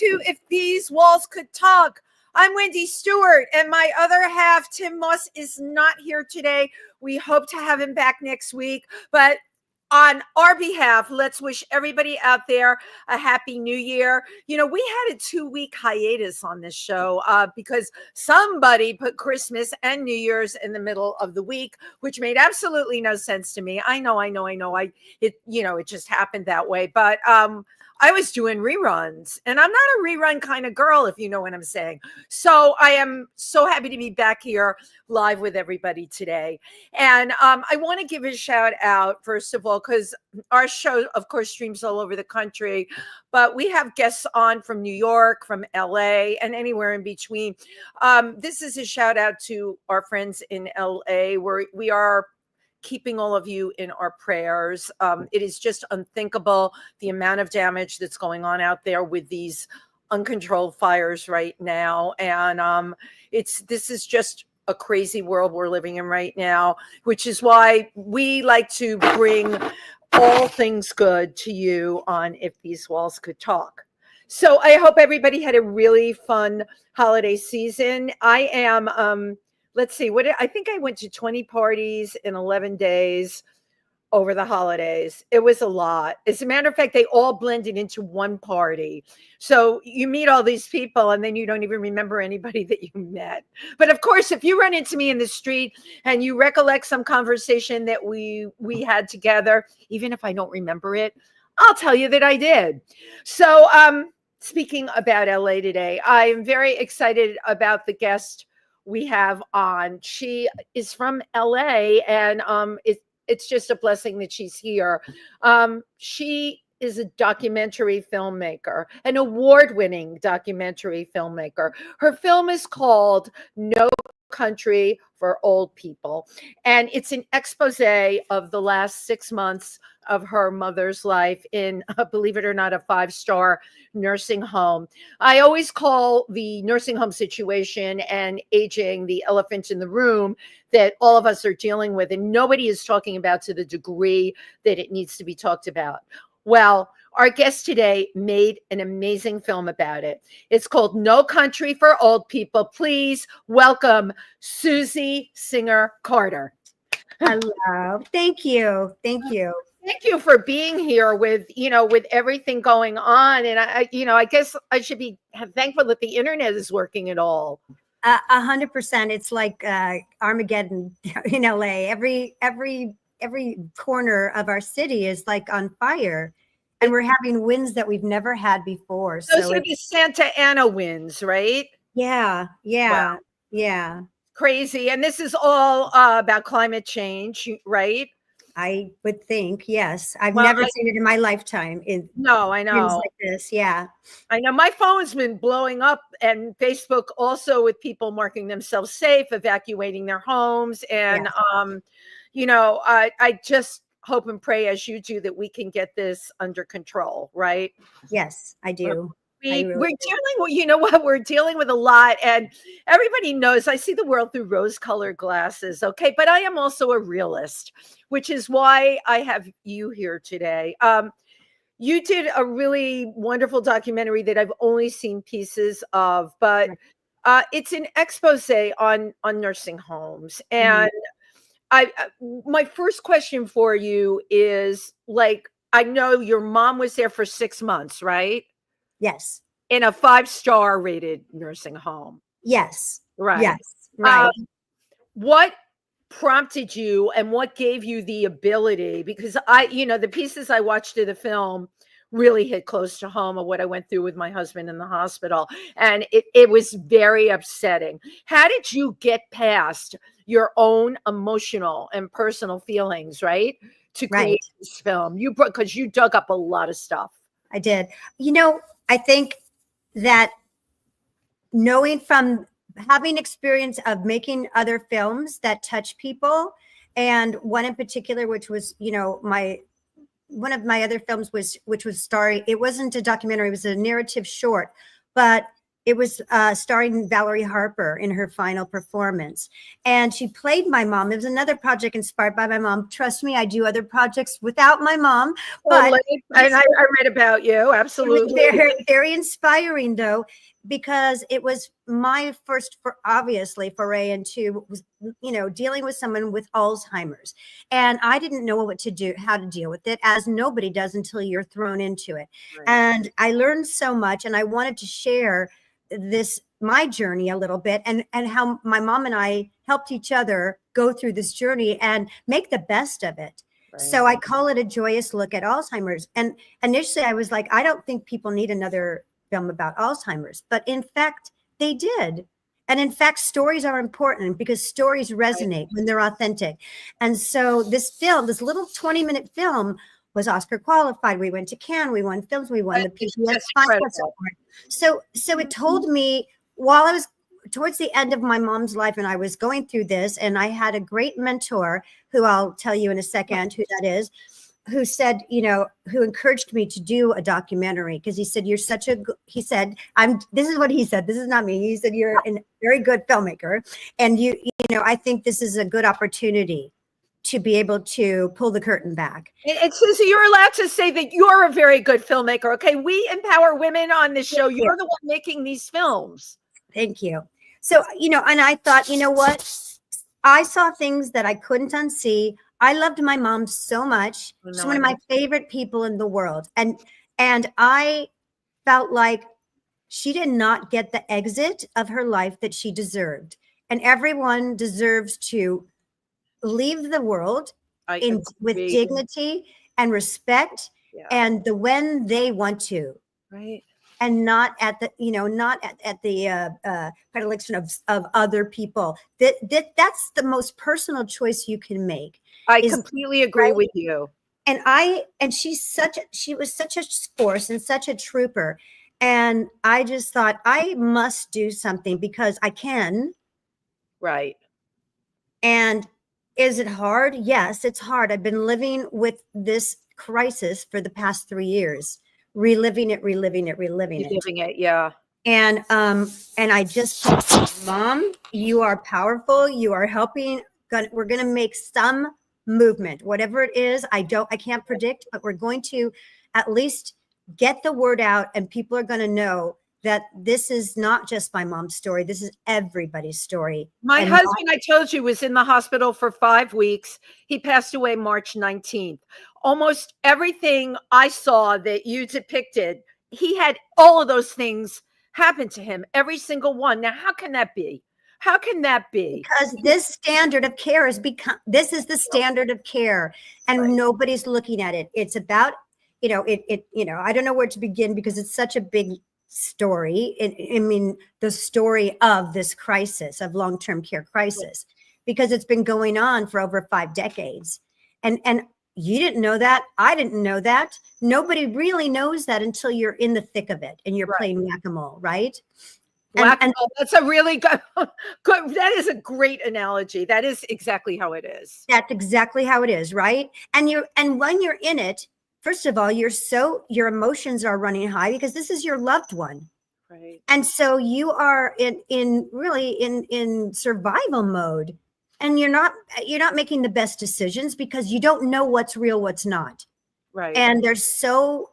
to If These Walls Could Talk. I'm Wendy Stuart, and my other half, Tym Moss, is not here today. We hope to have him back next week, but on our behalf, let's wish everybody out there a happy new year. You know, we had a 2-week hiatus on this show because somebody put Christmas and New Year's in the middle of the week, which made absolutely no sense to me. I know. It just happened that way. But I was doing reruns, and I'm not a rerun kind of girl, if you know what I'm saying. So I am so happy to be back here live with everybody today. And I want to give a shout out, first of all, because our show, of course, streams all over the country, but we have guests on from New York, from LA, and anywhere in between. This is a shout out to our friends in LA, where we are keeping all of you in our prayers. It is just unthinkable, the amount of damage that's going on out there with these uncontrolled fires right now. And this is just a crazy world we're living in right now, which is why we like to bring all things good to you on If These Walls Could Talk. So I hope everybody had a really fun holiday season. I am, let's see, I think I went to 20 parties in 11 days over the holidays. It was a lot. As a matter of fact, they all blended into one party. So you meet all these people and then you don't even remember anybody that you met. But of course, if you run into me in the street and you recollect some conversation that we had together, even if I don't remember it, I'll tell you that I did. So speaking about LA today, I am very excited about the guest we have on. She is from LA, and it's just a blessing that she's here. She is a documentary filmmaker, an award-winning documentary filmmaker. Her film is called No Country for Old People, and it's an expose of the last 6 months of her mother's life in, believe it or not, a 5-star nursing home. I always call the nursing home situation and aging the elephant in the room that all of us are dealing with, and nobody is talking about to the degree that it needs to be talked about. Well, our guest today made an amazing film about it. It's called No Country for Old People. Please welcome Susie Singer-Carter. Hello. Thank you. Thank you. Thank you for being here with everything going on. And I guess I should be thankful that the internet is working at all. 100%. It's like Armageddon in LA. Every corner of our city is like on fire. And we're having winds that we've never had before. Those are the Santa Ana winds, right? Yeah. Wow. Yeah. Crazy. And this is all about climate change, right? I would think, yes. I've never seen it in my lifetime. No, I know. Things like this, yeah. I know. My phone's been blowing up, and Facebook also, with people marking themselves safe, evacuating their homes. And, I just hope and pray, as you do, that we can get this under control, right? Yes, I do. We're dealing with a lot, and everybody knows I see the world through rose-colored glasses. Okay. But I am also a realist, which is why I have you here today. You did a really wonderful documentary that I've only seen pieces of, but it's an expose on nursing homes. And my first question for you is, I know your mom was there for 6 months, right? Yes. In a 5-star rated nursing home. Yes. Right. Yes. Right. What prompted you and what gave you the ability? Because the pieces I watched of the film really hit close to home of what I went through with my husband in the hospital. And it was very upsetting. How did you get past your own emotional and personal feelings, right, to create this film? Because you dug up a lot of stuff. I did. I think that knowing from having experience of making other films that touch people, and one in particular, which was, one of my other films which was starring, it wasn't a documentary, it was a narrative short, but It was starring Valerie Harper in her final performance. And she played my mom. It was another project inspired by my mom. Trust me, I do other projects without my mom. But and I read about you. Absolutely. It was very, very inspiring, though, because it was my first, obviously, foray into, dealing with someone with Alzheimer's. And I didn't know what to do, how to deal with it, as nobody does until you're thrown into it. Right. And I learned so much, and I wanted to share my journey a little bit, and how my mom and I helped each other go through this journey and make the best of it. Right. So I call it a joyous look at Alzheimer's. And initially I was like, I don't think people need another film about Alzheimer's, but in fact they did. And in fact, stories are important because stories resonate when they're authentic. And so this film, this little 20-minute film, was Oscar qualified. We went to Cannes, we won films, we won the PBS Award. So it told me, while I was towards the end of my mom's life and I was going through this, and I had a great mentor who I'll tell you in a second who that is, who said, who encouraged me to do a documentary, because he said, this is what he said, this is not me. He said, you're a very good filmmaker, and I think this is a good opportunity to be able to pull the curtain back. And Susie, you're allowed to say that you're a very good filmmaker. Okay. We empower women on this show. You're the one making these films. Thank you. So, and I thought, what? I saw things that I couldn't unsee. I loved my mom so much. She's one of my favorite people in the world. And I felt like she did not get the exit of her life that she deserved. And everyone deserves to leave the world with dignity and respect, and when they want to. Right. And not at the, not at the predilection of other people. That's the most personal choice you can make. I completely agree with you. And she was such a force and such a trooper. And I just thought, I must do something because I can. Right. And is it hard? Yes, it's hard. I've been living with this crisis for the past 3 years. Reliving it. Yeah. And I just told Mom, you are powerful. You are helping. We're going to make some movement, whatever it is. I can't predict, but we're going to at least get the word out, and people are going to know that this is not just my mom's story. This is everybody's story. My husband, I told you, was in the hospital for 5 weeks. He passed away March 19th. Almost everything I saw that you depicted, he had all of those things happen to him, every single one. Now, how can that be? How can that be? Because this standard of care this is the standard of care, and nobody's looking at it. It's about, I don't know where to begin because it's such a big story. The story of this crisis, of long-term care crisis, because it's been going on for over 5 decades. And you didn't know that. I didn't know that. Nobody really knows that until you're in the thick of it and you're playing whack-a-mole, right? And that's a really good, that is a great analogy. That is exactly how it is. That's exactly how it is, right? And when you're in it, first of all, your emotions are running high because this is your loved one. Right. And so you are in survival mode, and you're not making the best decisions because you don't know what's real, what's not. Right. And there's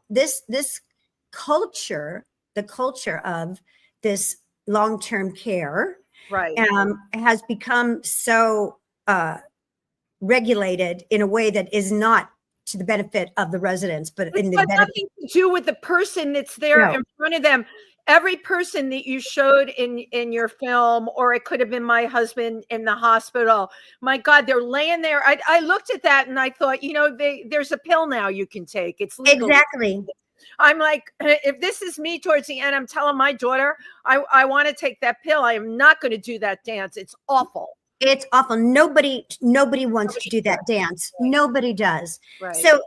this culture, the culture of this long-term care, has become so regulated in a way that is not to the benefit of the residents, but in the benefit. Nothing to do with the person that's there in front of them. Every person that you showed in your film, or it could have been my husband in the hospital. My God, they're laying there. I looked at that and I thought, there's a pill now you can take. It's legal. Exactly. I'm like, if this is me towards the end, I'm telling my daughter, I want to take that pill. I am not going to do that dance. It's awful. It's awful. Nobody wants to do that dance. Nobody does. Right. So,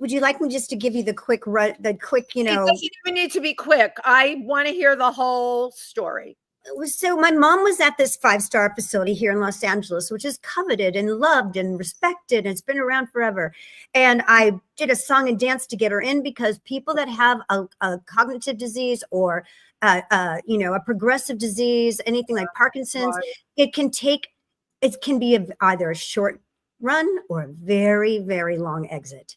would you like me just to give you the quick? It doesn't even need to be quick. I want to hear the whole story. So my mom was at this 5-star facility here in Los Angeles, which is coveted and loved and respected. And it's been around forever. And I did a song and dance to get her in, because people that have a cognitive disease or, a progressive disease, anything like Parkinson's, it can be either a short run or a very, very long exit.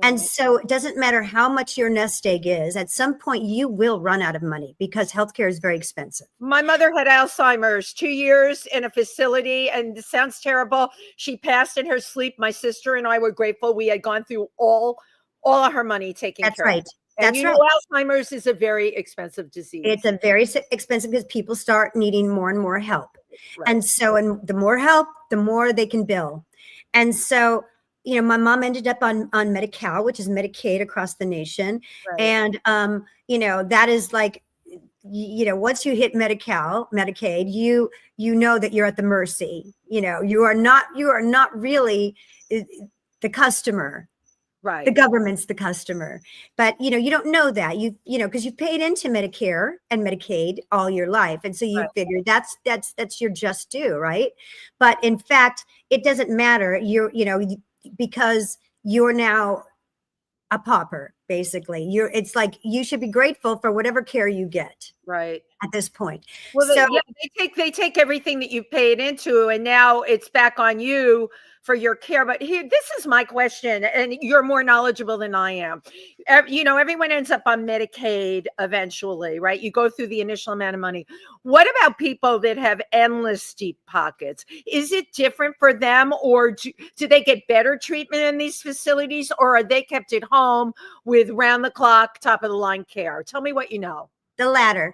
And so it doesn't matter how much your nest egg is, at some point you will run out of money, because healthcare is very expensive. My mother had Alzheimer's, 2 years in a facility, and this sounds terrible. She passed in her sleep. My sister and I were grateful we had gone through all of her money taken That's care right. of. And That's you know, Alzheimer's is a very expensive disease. It's a very expensive, because people start needing more and more help. Right. And so, and the more help, the more they can bill. And so, my mom ended up on Medi-Cal, which is Medicaid across the nation. Right. And, that is like, once you hit Medicaid, you know that you're at the mercy. You are not really the customer. Right. The government's the customer. But, you don't know that, because you've paid into Medicare and Medicaid all your life. And so you figure that's your just due, right? But in fact, it doesn't matter. Because you're now a pauper, basically. It's like you should be grateful for whatever care you get. Right. At this point. Well, they take everything that you've paid into, and now it's back on you for your care. But here, this is my question, and you're more knowledgeable than I am. Everyone ends up on Medicaid eventually, right? You go through the initial amount of money. What about people that have endless deep pockets? Is it different for them, or do they get better treatment in these facilities, or are they kept at home with round the clock, top of the line care? Tell me what you know. The latter,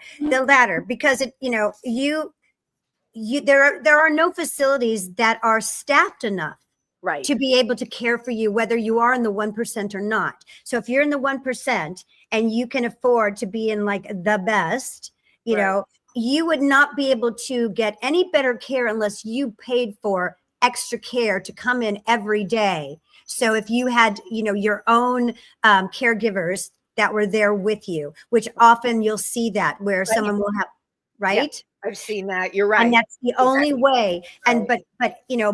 because there are no facilities that are staffed enough, right, to be able to care for you, whether you are in the 1% or not. So if you're in the 1% and you can afford to be in like the best, you would not be able to get any better care unless you paid for extra care to come in every day. So if you had, your own caregivers that were there with you, which often you'll see that where someone will have, right? Yeah, I've seen that. You're right. And that's the only way. And, but,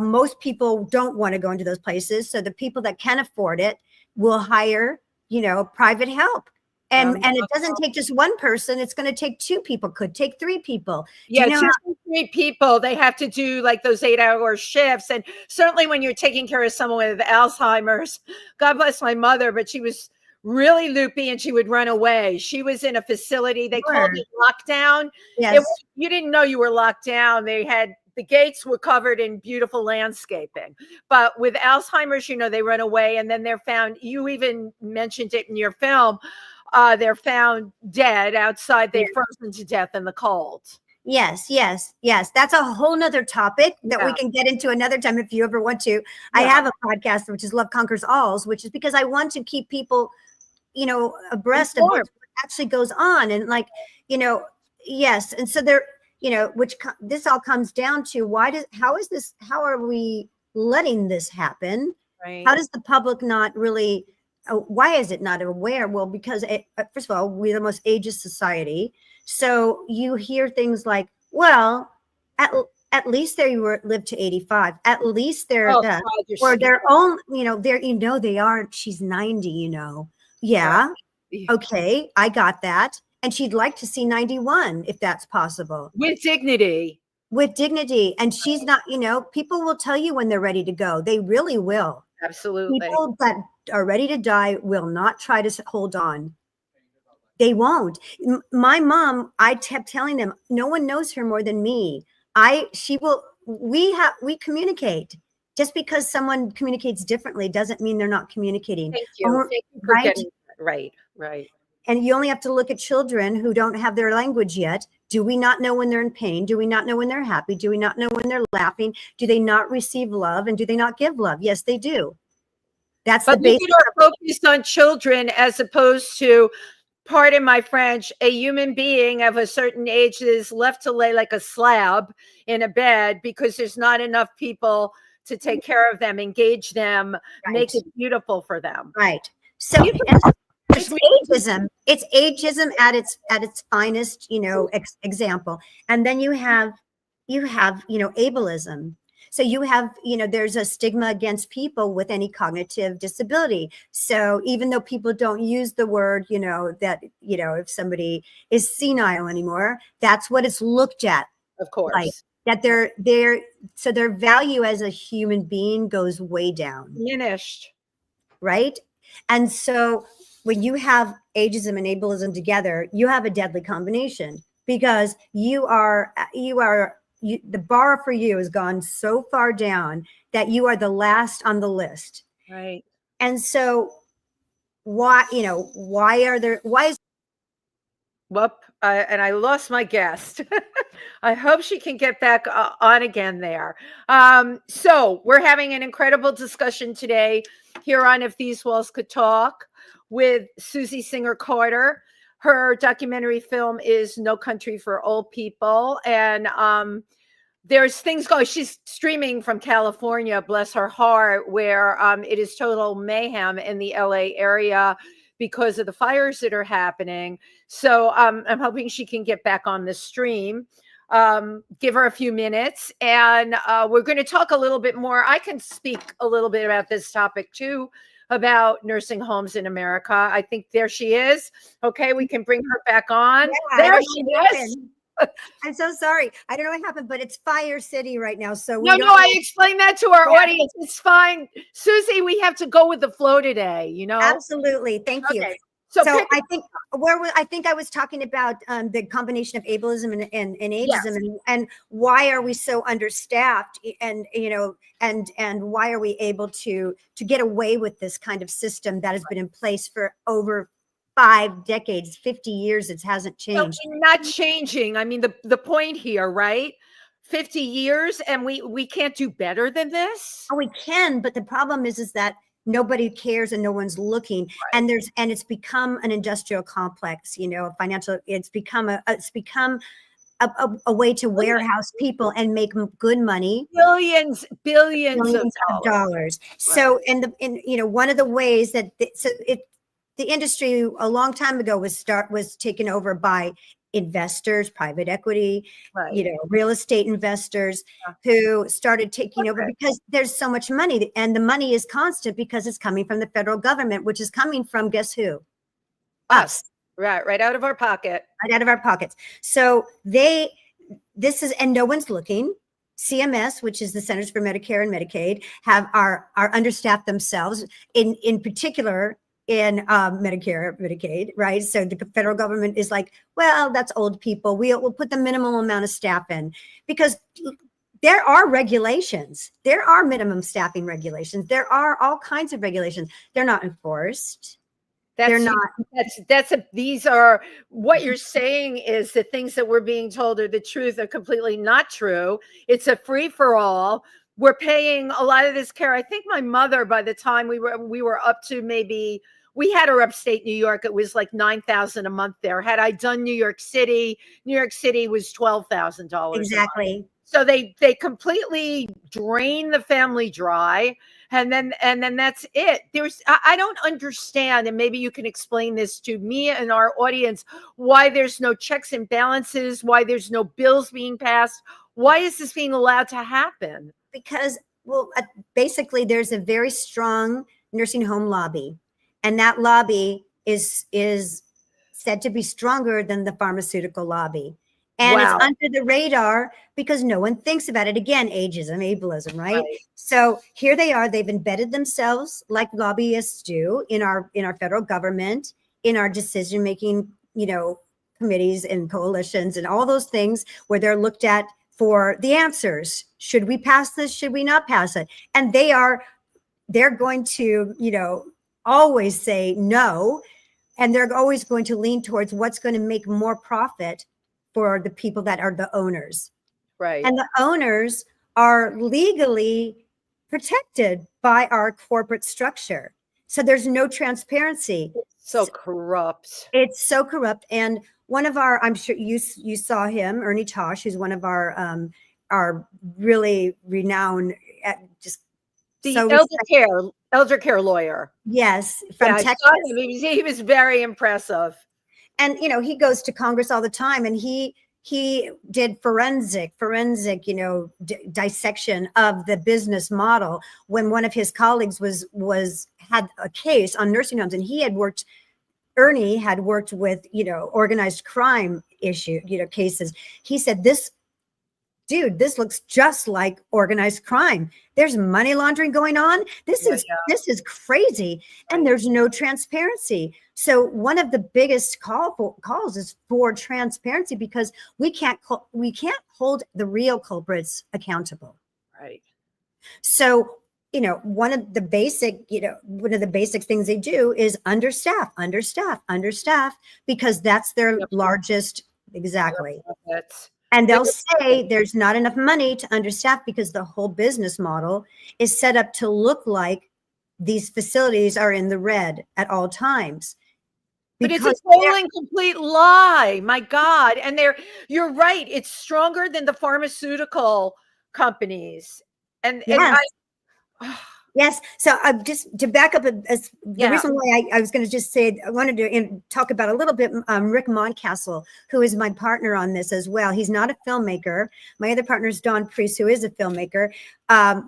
most people don't want to go into those places. So the people that can afford it will hire, private help. And it doesn't take just one person. It's going to take 2 people, could take 3 people. Yeah, 2 to 3 people. They have to do like those 8-hour shifts. And certainly when you're taking care of someone with Alzheimer's, God bless my mother, but she was really loopy and she would run away. She was in a facility. They called it lockdown. Yes. You didn't know you were locked down. The gates were covered in beautiful landscaping. But with Alzheimer's, they run away, and then they're found, you even mentioned it in your film, they're found dead outside. They're frozen to death in the cold. Yes. That's a whole nother topic that we can get into another time if you ever want to. I have a podcast, which is Love Conquers Alls, which is because I want to keep people, abreast of what actually goes on. And yes. And so there, this all comes down to how are we letting this happen? Right. How does the public not really, why is it not aware? Well, because first of all, we're the most ageist society. So you hear things like, well, at least they lived to 85. At least they're or their own, they aren't. She's 90, Yeah. Okay. I got that. And she'd like to see 91 if that's possible. With dignity. And she's not, people will tell you when they're ready to go. They really will. Absolutely. People that are ready to die will not try to hold on. They won't. My mom, I kept telling them, no one knows her more than me. We communicate. Just because someone communicates differently doesn't mean they're not communicating. Thank you. Thank you for getting that. Right. And you only have to look at children who don't have their language yet. Do we not know when they're in pain? Do we not know when they're happy? Do we not know when they're laughing? Do they not receive love? And do they not give love? Yes, they do. That's the basic. But we are focused on children as opposed to, pardon my French, a human being of a certain age that is left to lay like a slab in a bed because there's not enough people to take care of them, engage them, make it beautiful for them. Right. So It's ageism. It's ageism at its finest, example. And then you have ableism. So you have, there's a stigma against people with any cognitive disability. So even though people don't use the word, that, if somebody is senile anymore, that's what it's looked at. Of course. Like, that so their value as a human being goes way down. Diminished. Right. And so when you have ageism and ableism together, you have a deadly combination, because the bar for you has gone so far down that you are the last on the list. Right. And so why is Whoop, and I lost my guest. I hope she can get back on again there. So we're having an incredible discussion today here on If These Walls Could Talk with Susie Singer-Carter. Her documentary film is No Country for Old People. And there's things going. She's streaming from California, bless her heart, where it is total mayhem in the LA area because of the fires that are happening. So I'm hoping she can get back on the stream. Give her a few minutes, and we're going to talk a little bit more. I can speak a little bit about this topic too, about nursing homes in America. I think there she is. Okay, we can bring her back on. Yeah, there she is. I'm so sorry. I don't know what happened, but it's Fire City right now. So no, I explained that to our audience. It's fine. Susie, we have to go with the flow today, Absolutely. Thank you. So I think I was talking about the combination of ableism and ageism, yes. and why are we so understaffed, and why are we able to get away with this kind of system that has been in place for over 5 decades, 50 years. It hasn't changed. No, not changing. I mean, the point here, right? 50 years, and we can't do better than this. Oh, we can, but the problem is that nobody cares and no one's looking. Right. And it's become an industrial complex, financial. It's become a way to warehouse people and make good money. Billions of dollars. Right. So, one of the ways that the industry a long time ago was taken over by investors, private equity, right. Real estate investors who started taking over because there's so much money, and the money is constant because it's coming from the federal government, which is coming from, guess who? Us. Right out of our pocket. Right out of our pockets. So and no one's looking. CMS, which is the Centers for Medicare and Medicaid, are understaffed themselves, in particular in Medicare, Medicaid, right? So the federal government is like, well, that's old people. We'll put the minimum amount of staff in, because there are regulations. There are minimum staffing regulations. There are all kinds of regulations. They're not enforced. These are what you're saying is the things that we're being told are the truth are completely not true. It's a free for all. We're paying a lot of this care. I think my mother, by the time we were up to maybe, we had her upstate New York, it was like $9,000 a month there. Had I done New York City was $12,000. Exactly. So they completely drain the family dry, and then that's it. I don't understand, and maybe you can explain this to me and our audience, why there's no checks and balances, why there's no bills being passed. Why is this being allowed to happen? Because, basically there's a very strong nursing home lobby, and that lobby is said to be stronger than the pharmaceutical lobby. And It's under the radar because no one thinks about it. Again, ageism, ableism, right? So here they are. They've embedded themselves like lobbyists do in our federal government, in our decision-making, committees and coalitions and all those things where they're looked at for the answers. Should we pass this? Should we not pass it? And they're going to, always say no. And they're always going to lean towards what's going to make more profit for the people that are the owners. Right. And the owners are legally protected by our corporate structure. So there's no transparency. So corrupt. It's so corrupt. And one of our, I'm sure you saw him, Ernie Tosh, who's one of our really renowned, the elder care elder care lawyer. Yes, from Yeah, I Texas. saw him. He was very impressive. And he goes to Congress all the time, and he did forensic, dissection of the business model when one of his colleagues had a case on nursing homes, and Ernie had worked with, organized crime cases. He said, this looks just like organized crime. There's money laundering going on. This is crazy. And there's no transparency. So one of the biggest calls is for transparency, because we can't hold the real culprits accountable. Right. So, one of the basic things they do is understaff, because that's their largest. Exactly. And they'll say there's not enough money to understaff because the whole business model is set up to look like these facilities are in the red at all times. But it's a total and complete lie. My God. And you're right. It's stronger than the pharmaceutical companies. And yes. So just to back up, the reason why I was going to just say, I wanted to talk about a little bit Rick Moncastle, who is my partner on this as well. He's not a filmmaker. My other partner is Dawn Priest, who is a filmmaker. I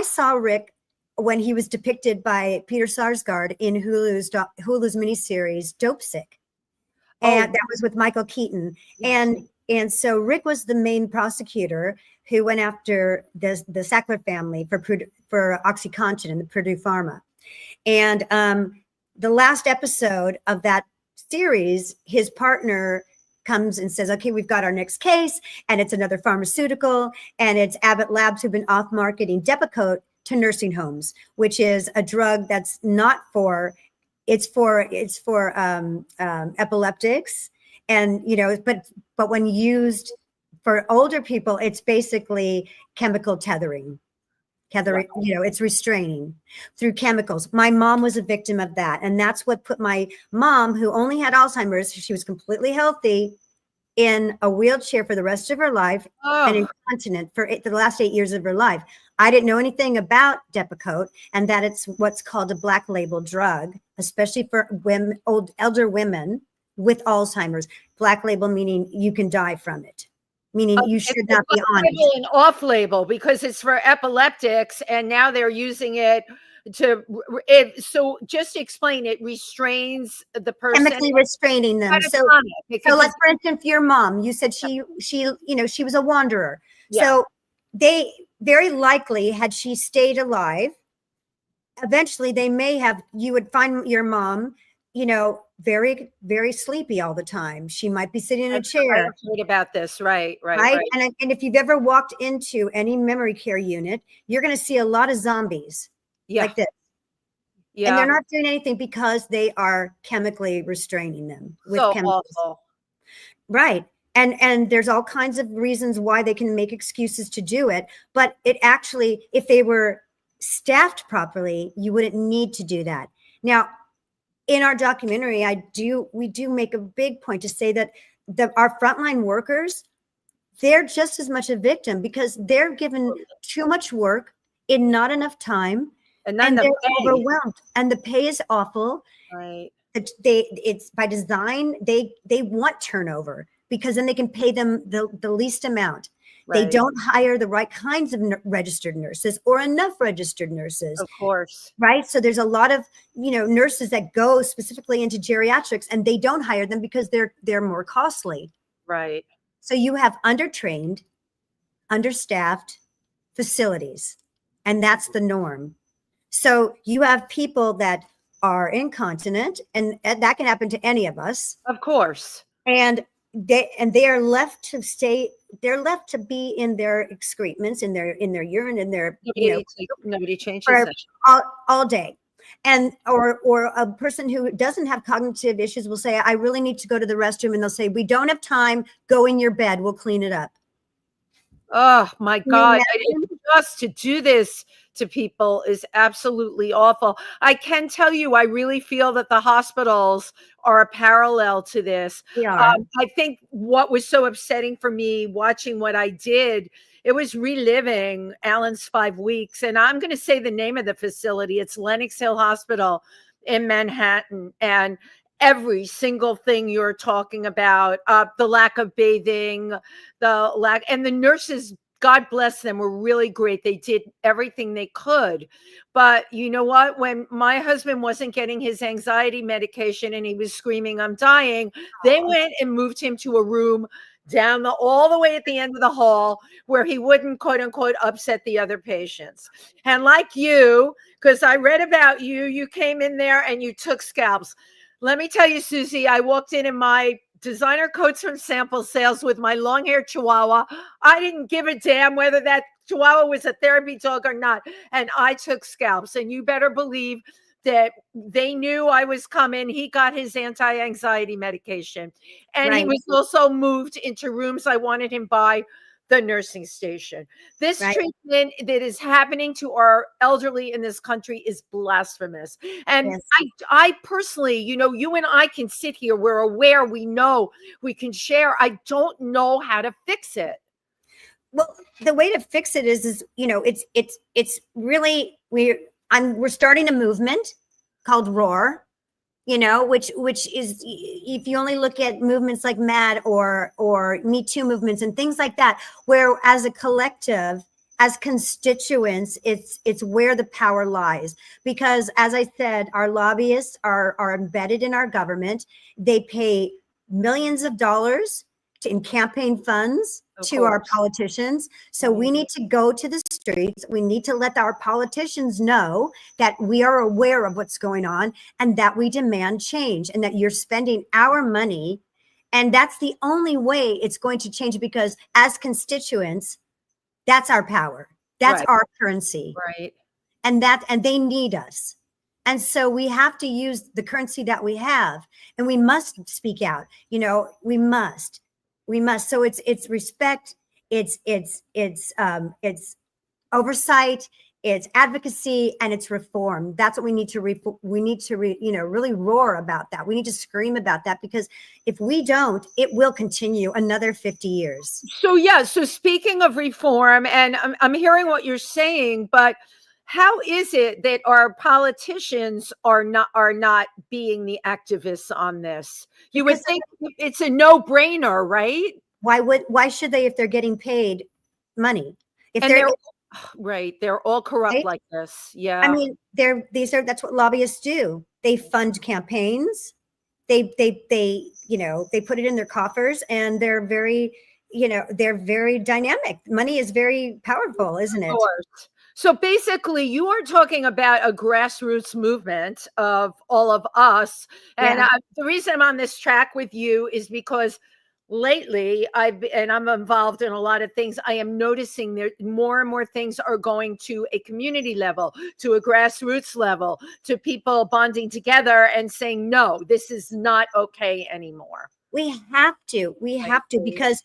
saw Rick when he was depicted by Peter Sarsgaard in Hulu's miniseries Dopesick. And that was with Michael Keaton. Yes. And so Rick was the main prosecutor who went after the Sackler family for OxyContin and the Purdue Pharma. And the last episode of that series, his partner comes and says, okay, we've got our next case, and it's another pharmaceutical, and it's Abbott Labs who've been off marketing Depakote to nursing homes, which is a drug that's not it's for epileptics. And, but when used for older people, it's basically chemical tethering. It's restraining through chemicals. My mom was a victim of that. And that's what put my mom, who only had Alzheimer's, she was completely healthy, in a wheelchair for the rest of her life and incontinent for the last 8 years of her life. I didn't know anything about Depakote, and that it's what's called a black label drug, especially for elder women with Alzheimer's. Black label meaning you can die from it, meaning you should not be on it. And off label because it's for epileptics, and now they're using it so just explain, it restrains the person, chemically restraining them. So like for instance, your mom, you said she was a wanderer. Yeah. So they very likely, had she stayed alive, eventually you would find your mom, very, very sleepy all the time. She might be sitting in a chair. I've heard about this. Right. And if you've ever walked into any memory care unit, you're going to see a lot of zombies like this. Yeah. And they're not doing anything because they are chemically restraining them with chemicals. Awful. Right. And there's all kinds of reasons why they can make excuses to do it. But it actually, if they were staffed properly, you wouldn't need to do that. Now, in our documentary, we do make a big point to say that our frontline workers, they're just as much a victim because they're given too much work in not enough time, and they're overwhelmed, and the pay is awful. Right. It's by design. They want turnover because then they can pay them the least amount. Right. They don't hire the right kinds of registered nurses or enough registered nurses. Of course. Right. So there's a lot of, nurses that go specifically into geriatrics, and they don't hire them because they're more costly. Right. So you have undertrained, understaffed facilities, and that's the norm. So you have people that are incontinent, and that can happen to any of us. Of course. And they are left to stay. They're left to be in their excrements, in their urine, in their nobody changes that all day. And or a person who doesn't have cognitive issues will say, I really need to go to the restroom, and they'll say, we don't have time, go in your bed, we'll clean it up. Oh my God. Just to do this to people is absolutely awful. I can tell you, I really feel that the hospitals are a parallel to this. I think what was so upsetting for me watching what I did it was reliving Alan's 5 weeks. And I'm going to say the name of the facility. It's Lenox Hill Hospital in Manhattan. And every single thing you're talking about, the lack of bathing, and the nurses, God bless them, were really great. They did everything they could. But you know what? When my husband wasn't getting his anxiety medication and he was screaming, I'm dying, they went and moved him to a room all the way at the end of the hall where he wouldn't, quote unquote, upset the other patients. And like you, because I read about you, you came in there and you took scalps. Let me tell you, Susie, I walked in my designer coats from Sample Sales with my long-haired Chihuahua. I didn't give a damn whether that Chihuahua was a therapy dog or not. And I took scalps. And you better believe that they knew I was coming. He got his anti-anxiety medication. And he was also moved into rooms I wanted him by the nursing station. This treatment that is happening to our elderly in this country is blasphemous. And I personally, you and I can sit here. We're aware. We know. We can share. I don't know how to fix it. Well, the way to fix it is it's really we're starting a movement called Roar, which is, if you only look at movements like MAD or Me Too movements and things like that, where as a collective, as constituents, it's where the power lies. Because as I said, our lobbyists are embedded in our government. They pay millions of dollars in campaign funds to our politicians. So we need to go to the streets. We need to let our politicians know that we are aware of what's going on and that we demand change and that you're spending our money. And that's the only way it's going to change, because as constituents, that's our power. That's our currency. Right. And they need us. And so we have to use the currency that we have, and we must speak out. We must. So it's respect, it's oversight, it's advocacy, and it's reform. That's what we need to really roar about that. We need to scream about that, because if we don't, it will continue another 50 years. So speaking of reform, and I'm hearing what you're saying, but how is it that our politicians are not being the activists on this? You would think it's a no-brainer, right? Why should they, if they're getting paid money? They're all corrupt like this. Yeah. I mean, that's what lobbyists do. They fund campaigns. They put it in their coffers, and they're very dynamic. Money is very powerful, isn't it? Of course. So basically, you are talking about a grassroots movement of all of us. And the reason I'm on this track with you is because lately I'm involved in a lot of things. I am noticing there more and more things are going to a community level, to a grassroots level, to people bonding together and saying, no, this is not okay anymore. We have to, because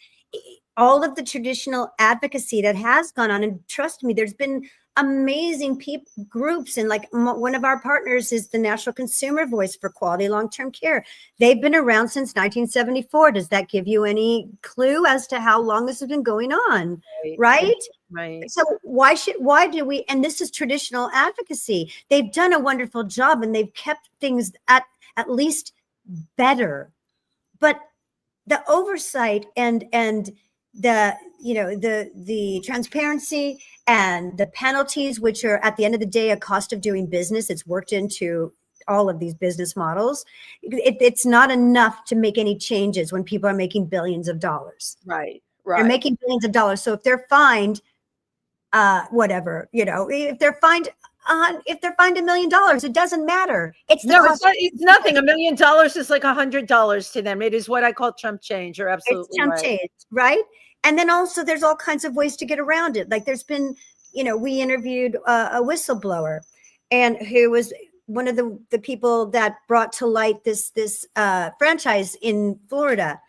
all of the traditional advocacy that has gone on, and trust me, there's been amazing groups, and like one of our partners is the National Consumer Voice for Quality Long-Term Care. They've been around since 1974. Does that give you any clue as to how long this has been going on? Right. So why do we, and this is traditional advocacy. They've done a wonderful job, and they've kept things at least better. But the oversight and the transparency and the penalties, which are at the end of the day a cost of doing business, it's worked into all of these business models. It's not enough to make any changes when people are making billions of dollars. Right. They're making billions of dollars. So if they're fined, if they're fined $1 million, it doesn't matter. It's nothing. $1 million is like $100 to them. It is what I call chump change. You're absolutely it's chump change, right? And then also there's all kinds of ways to get around it. Like there's been, we interviewed a whistleblower, and who was one of the people that brought to light this franchise in Florida,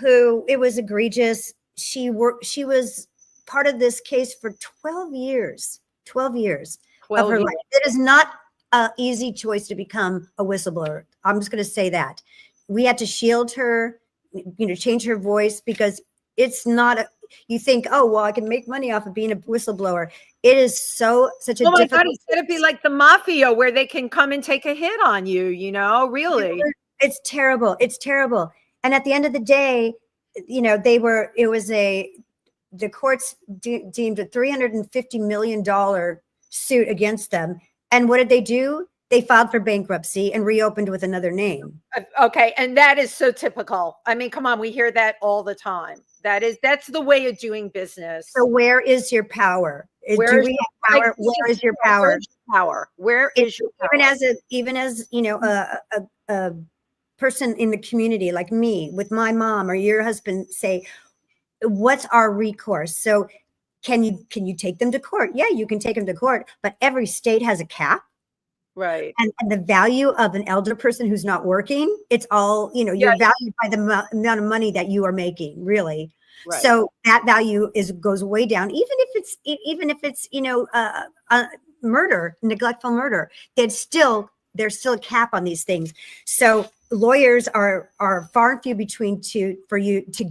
who, it was egregious. She was part of this case for 12 years of her life. It is not an easy choice to become a whistleblower. I'm just going to say that. We had to shield her, change her voice, because it's not you think, oh, well, I can make money off of being a whistleblower. It is such a Oh my God, difficult. it's going to be like the mafia where they can come and take a hit on you, really. It's terrible. It's terrible. And at the end of the day, the courts deemed a $350 million suit against them. And what did they do? They filed for bankruptcy and reopened with another name. Okay. And that is so typical. I mean, come on, we hear that all the time. That's the way of doing business. So where is your power? Where is your power? Where is your power? Where is your power? Even as a person in the community like me, with my mom or your husband, say, what's our recourse? So can you take them to court? Yeah, you can take them to court, but every state has a cap. Right. And the value of an elder person who's not working, it's all, you're valued by the amount of money that you are making, really. Right. So that value goes way down, even if it's murder, neglectful murder. There's still a cap on these things. So lawyers are far and few between for you to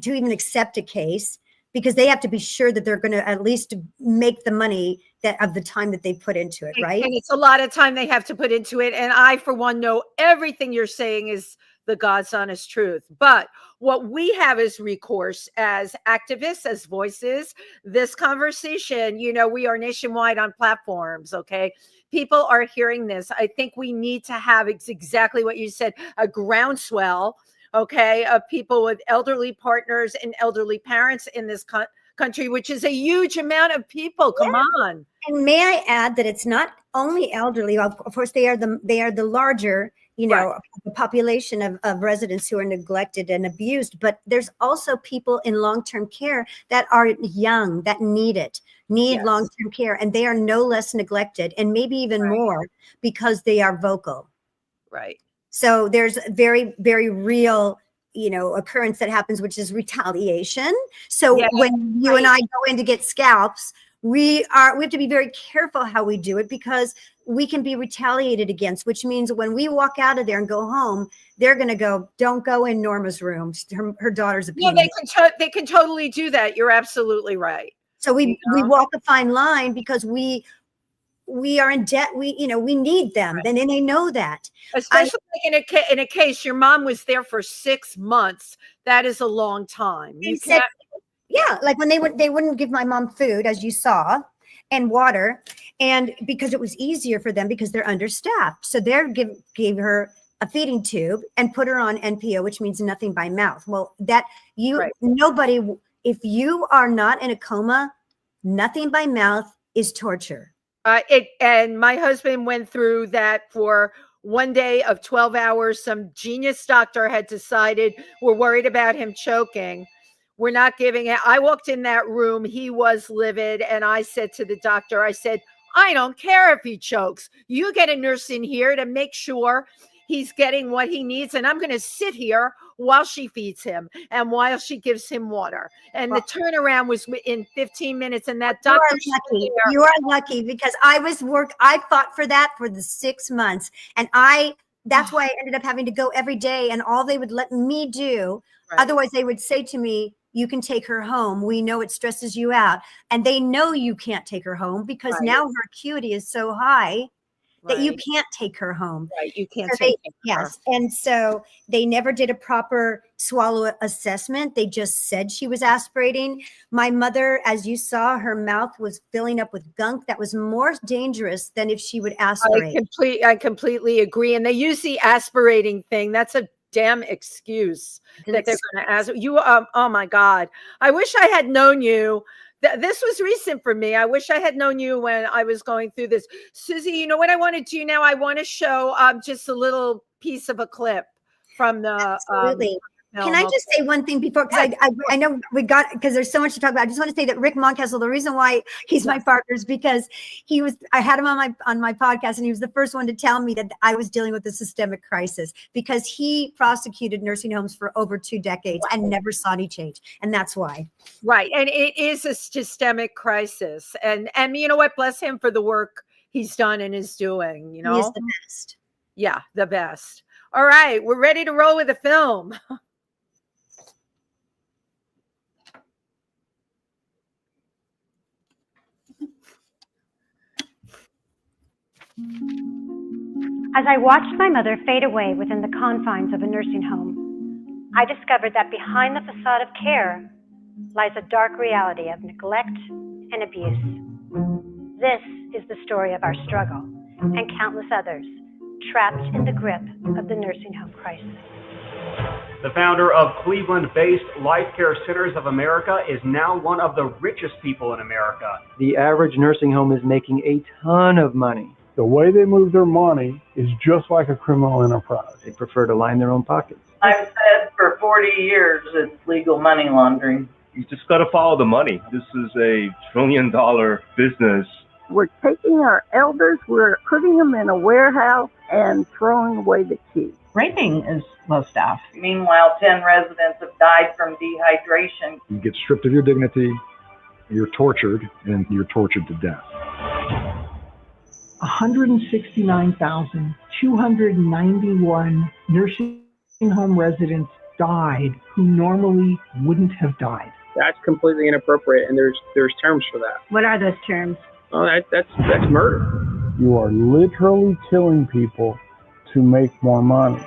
even accept a case, because they have to be sure that they're going to at least make the money of the time that they put into it, right? And it's a lot of time they have to put into it. And I, for one, know everything you're saying is the God's honest truth. But what we have as recourse as activists, as voices, this conversation, we are nationwide on platforms, okay? People are hearing this. I think we need to have exactly what you said, a groundswell, okay, of people with elderly partners and elderly parents in this country, which is a huge amount of people. Come on. And may I add that it's not only elderly. Of course, they are the larger, right, the population of residents who are neglected and abused. But there's also people in long-term care that are young, that need long-term care, and they are no less neglected, and maybe even more, because they are vocal. Right. So there's a very, very real, occurrence that happens, which is retaliation. So when you and I go in to get scalps, we have to be very careful how we do it, because we can be retaliated against, which means when we walk out of there and go home, they're going to go, don't go in Norma's room. Her daughter's a Yeah, they can totally do that. You're absolutely right. So we walk a fine line, because we are in debt. We need them. Right. And they know that. Especially in a case, your mom was there for 6 months. That is a long time. Like when they wouldn't give my mom food, as you saw, and water, and because it was easier for them because they're understaffed. So they gave her a feeding tube and put her on NPO, which means nothing by mouth. Well, nobody, if you are not in a coma, nothing by mouth is torture. And my husband went through that for one day of 12 hours. Some genius doctor had decided, we're worried about him choking. We're not giving it. I walked in that room. He was livid. And I said to the doctor, I don't care if he chokes. You get a nurse in here to make sure he's getting what he needs. And I'm going to sit here while she feeds him and while she gives him water. And the turnaround was in 15 minutes. And that doctor. You are lucky, because I fought for that for the 6 months. And that's why I ended up having to go every day, and all they would let me do. Right. Otherwise they would say to me, you can take her home. We know it stresses you out. And they know you can't take her home, because now her acuity is so high that you can't take her home. Right. You can't take her. Yes. And so they never did a proper swallow assessment. They just said she was aspirating. My mother, as you saw, her mouth was filling up with gunk that was more dangerous than if she would aspirate. I completely agree. And they use the aspirating thing. That's a damn excuse that they're going to ask you. Oh my God. I wish I had known you. This was recent for me. I wish I had known you when I was going through this. Susie, you know what I want to do now? I want to show just a little piece of a clip from the Absolutely. Can I just say one thing before, because I know because there's so much to talk about. I just want to say that Rick Moncastle, the reason why he's my partner is because I had him on my podcast, and he was the first one to tell me that I was dealing with a systemic crisis, because he prosecuted nursing homes for over 2 decades and never saw any change. And that's why. Right. And it is a systemic crisis. And you know what? Bless him for the work he's done and is doing, He is the best. Yeah, the best. All right. We're ready to roll with the film. As I watched my mother fade away within the confines of a nursing home, I discovered that behind the facade of care lies a dark reality of neglect and abuse. This is the story of our struggle and countless others trapped in the grip of the nursing home crisis. The founder of Cleveland-based Life Care Centers of America is now one of the richest people in America. The average nursing home is making a ton of money. The way they move their money is just like a criminal enterprise. They prefer to line their own pockets. I've said for 40 years it's legal money laundering. You just got to follow the money. This is a trillion-dollar business. We're taking our elders, we're putting them in a warehouse and throwing away the key. Raping is low staff. Meanwhile, 10 residents have died from dehydration. You get stripped of your dignity, you're tortured, and you're tortured to death. 169,291 nursing home residents died who normally wouldn't have died. That's completely inappropriate, and there's terms for that. What are those terms? Well, that's murder. You are literally killing people to make more money.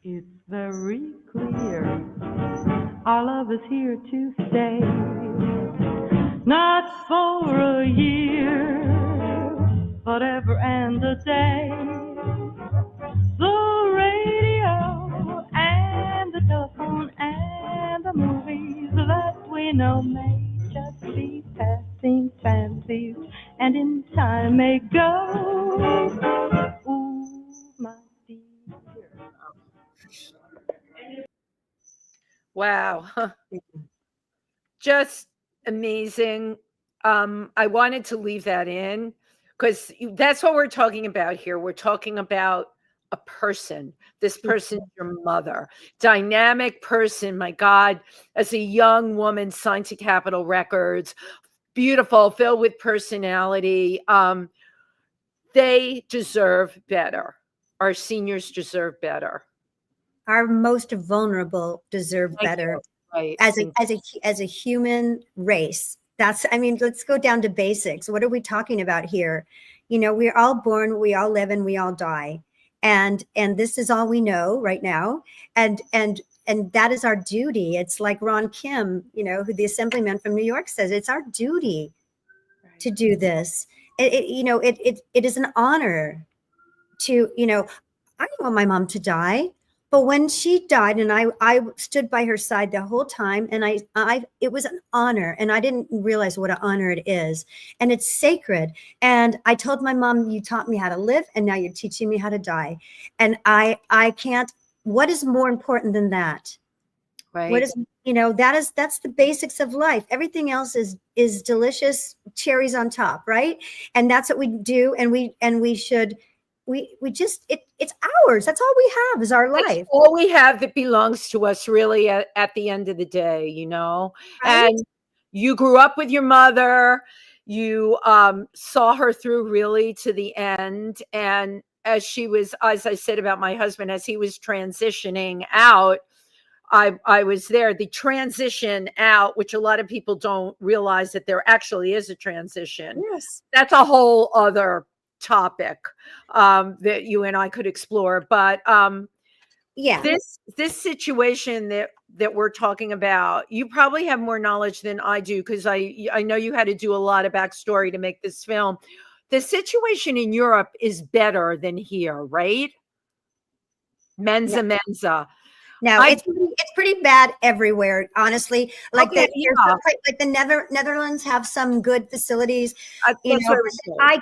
It's very clear our love is here to stay, not for a year, but ever and a day. The radio and the telephone and the movies that we know may just be passing fancies, and in time may go. Ooh, my dear. Wow. Just amazing. I wanted to leave that in because that's what we're talking about here. We're talking about a person. This person is your mother. Dynamic person, my God, as a young woman signed to Capitol Records, beautiful, filled with personality. They deserve better. Our seniors deserve better. Our most vulnerable deserve better. Right. As a human race. Let's go down to basics. What are we talking about here? You know, we're all born, we all live, and we all die. And this is all we know right now. And that is our duty. It's like Ron Kim, you know, who the assemblyman from New York says, it's our duty to do this. It is an honor to, you know, I don't want my mom to die. But when she died, and I stood by her side the whole time, and it was an honor, and I didn't realize what an honor it is, and it's sacred. And I told my mom, "You taught me how to live, and now you're teaching me how to die." And I can't. What is more important than that? Right. What is, you know, that's the basics of life. Everything else is delicious cherries on top, right? And that's what we do, and we should. We just it's ours. That's all we have is our life. That's all we have that belongs to us, really, at the end of the day, you know. Right? And you grew up with your mother. You saw her through really to the end. And as I said about my husband, as he was transitioning out, I was there. The transition out, which a lot of people don't realize that there actually is a transition. Yes, that's a whole other topic that you and I could explore, but yeah, this situation that we're talking about, you probably have more knowledge than I do, because I know you had to do a lot of backstory to make this film. The situation in Europe is better than here, right? Mensa. No, it's pretty bad everywhere, honestly. Like okay, like the Netherlands have some good facilities. You know, I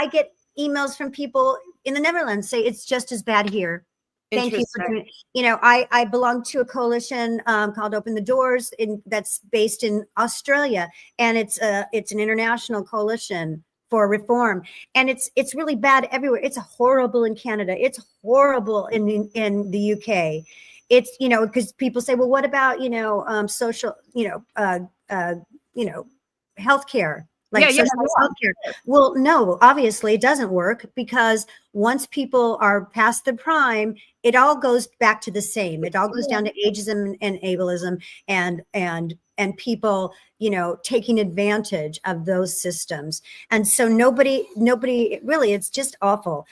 get emails from people in the Netherlands say it's just as bad here. Thank you for doing it. You know, I belong to a coalition called Open the Doors that's based in Australia, and it's an international coalition for reform, and it's really bad everywhere. It's horrible in Canada. It's horrible in the UK. It's, you know, because people say, well, what about, you know, social, healthcare? like Yeah, socialized healthcare. Well, no, obviously it doesn't work, because once people are past the prime, it all goes back to the same. It all goes down to ageism and ableism and people, taking advantage of those systems. And so nobody really, it's just awful.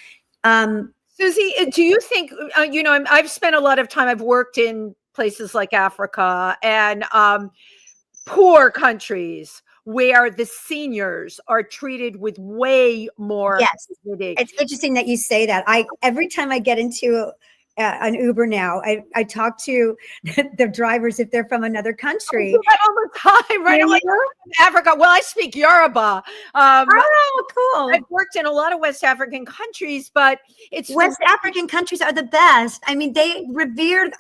Susie, do you think, I've spent a lot of time, I've worked in places like Africa and poor countries where the seniors are treated with way more. Yes, dignity. it's interesting that you say that. Every time I get into an Uber now, I talk to the drivers if they're from another country. I do that all the time, right? I'm like, Africa. Well, I speak Yoruba. Cool. I've worked in a lot of West African countries, but it's West African countries are the best. I mean, they revered.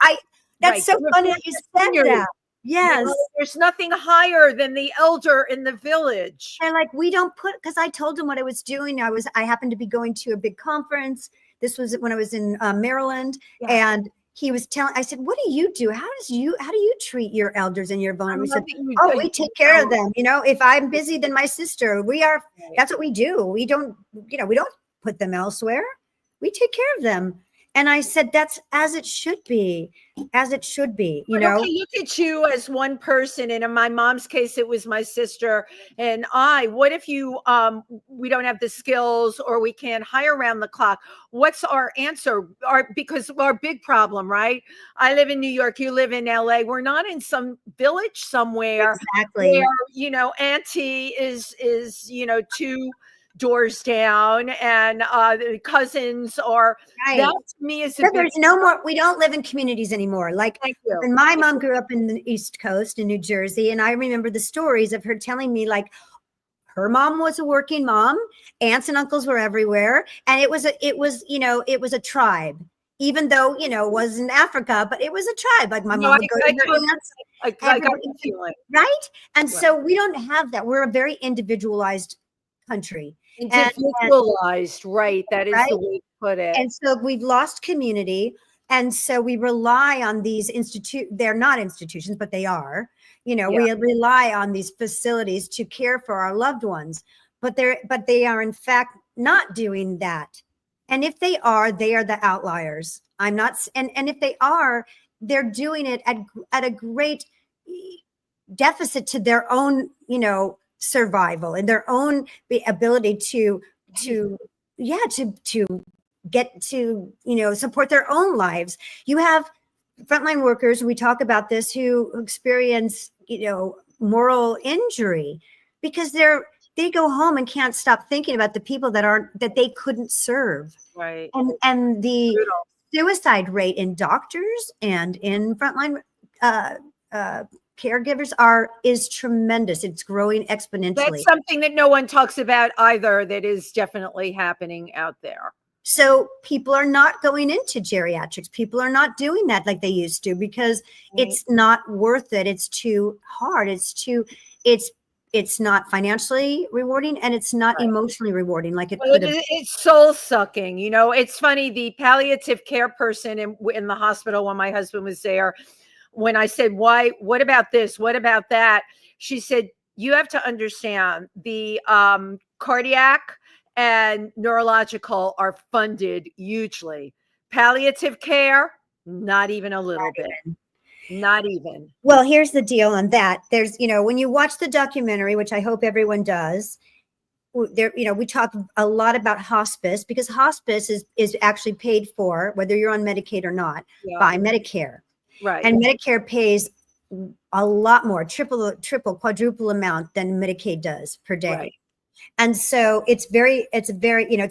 That's so funny that you said that. Yes. There's nothing higher than the elder in the village. And like, we don't put, because I told him what I was doing. I happened to be going to a big conference. This was when I was in Maryland. Yeah. And he was I said, what do you do? How do you treat your elders and your vulnerable? He said, we take care of them. If I'm busy, then my sister, that's what we do. We don't put them elsewhere. We take care of them. And I said, that's as it should be, Okay, look at you as one person. And in my mom's case, it was my sister and I. What if we don't have the skills or we can't hire around the clock? What's our answer? Because our big problem, right? I live in New York. You live in LA. We're not in some village somewhere. Exactly. Where, auntie is two doors down and the cousins are right. That to me is there's no more. We don't live in communities anymore. Like when my mom grew up in the East Coast in New Jersey, and I remember the stories of her telling me like her mom was a working mom, aunts and uncles were everywhere, and it was a tribe. Even though it was in Africa, but it was a tribe. Like my mom would go to her aunts, right? And so we don't have that. We're a very individualized country. Individualized, right? That is right? The way to put it. And so we've lost community, and so we rely on these they're not institutions, but they are. We rely on these facilities to care for our loved ones, but they are in fact not doing that. And if they are the outliers. I'm not, and if they are, they're doing it at a great deficit to their own, survival and their own ability to get to, support their own lives. You have frontline workers, we talk about this, who experience, moral injury because they go home and can't stop thinking about the people that they couldn't serve. Right. And the suicide rate in doctors and in frontline caregivers is tremendous. It's growing exponentially. That's something that no one talks about either. That is definitely happening out there. So people are not going into geriatrics. People are not doing that like they used to because it's not worth it. It's too hard. It's not financially rewarding and it's not emotionally rewarding like it could have been. It's soul sucking. It's funny. The palliative care person in the hospital when my husband was there, when I said, why, what about this? What about that? She said, you have to understand the cardiac and neurological are funded hugely. Palliative care, not even a little bit. Not even. Well, here's the deal on that. There's, when you watch the documentary, which I hope everyone does, there, we talk a lot about hospice because hospice is actually paid for, whether you're on Medicaid or not, by Medicare. Right. And Medicare pays a lot more, triple, quadruple amount than Medicaid does per day. Right. And so it's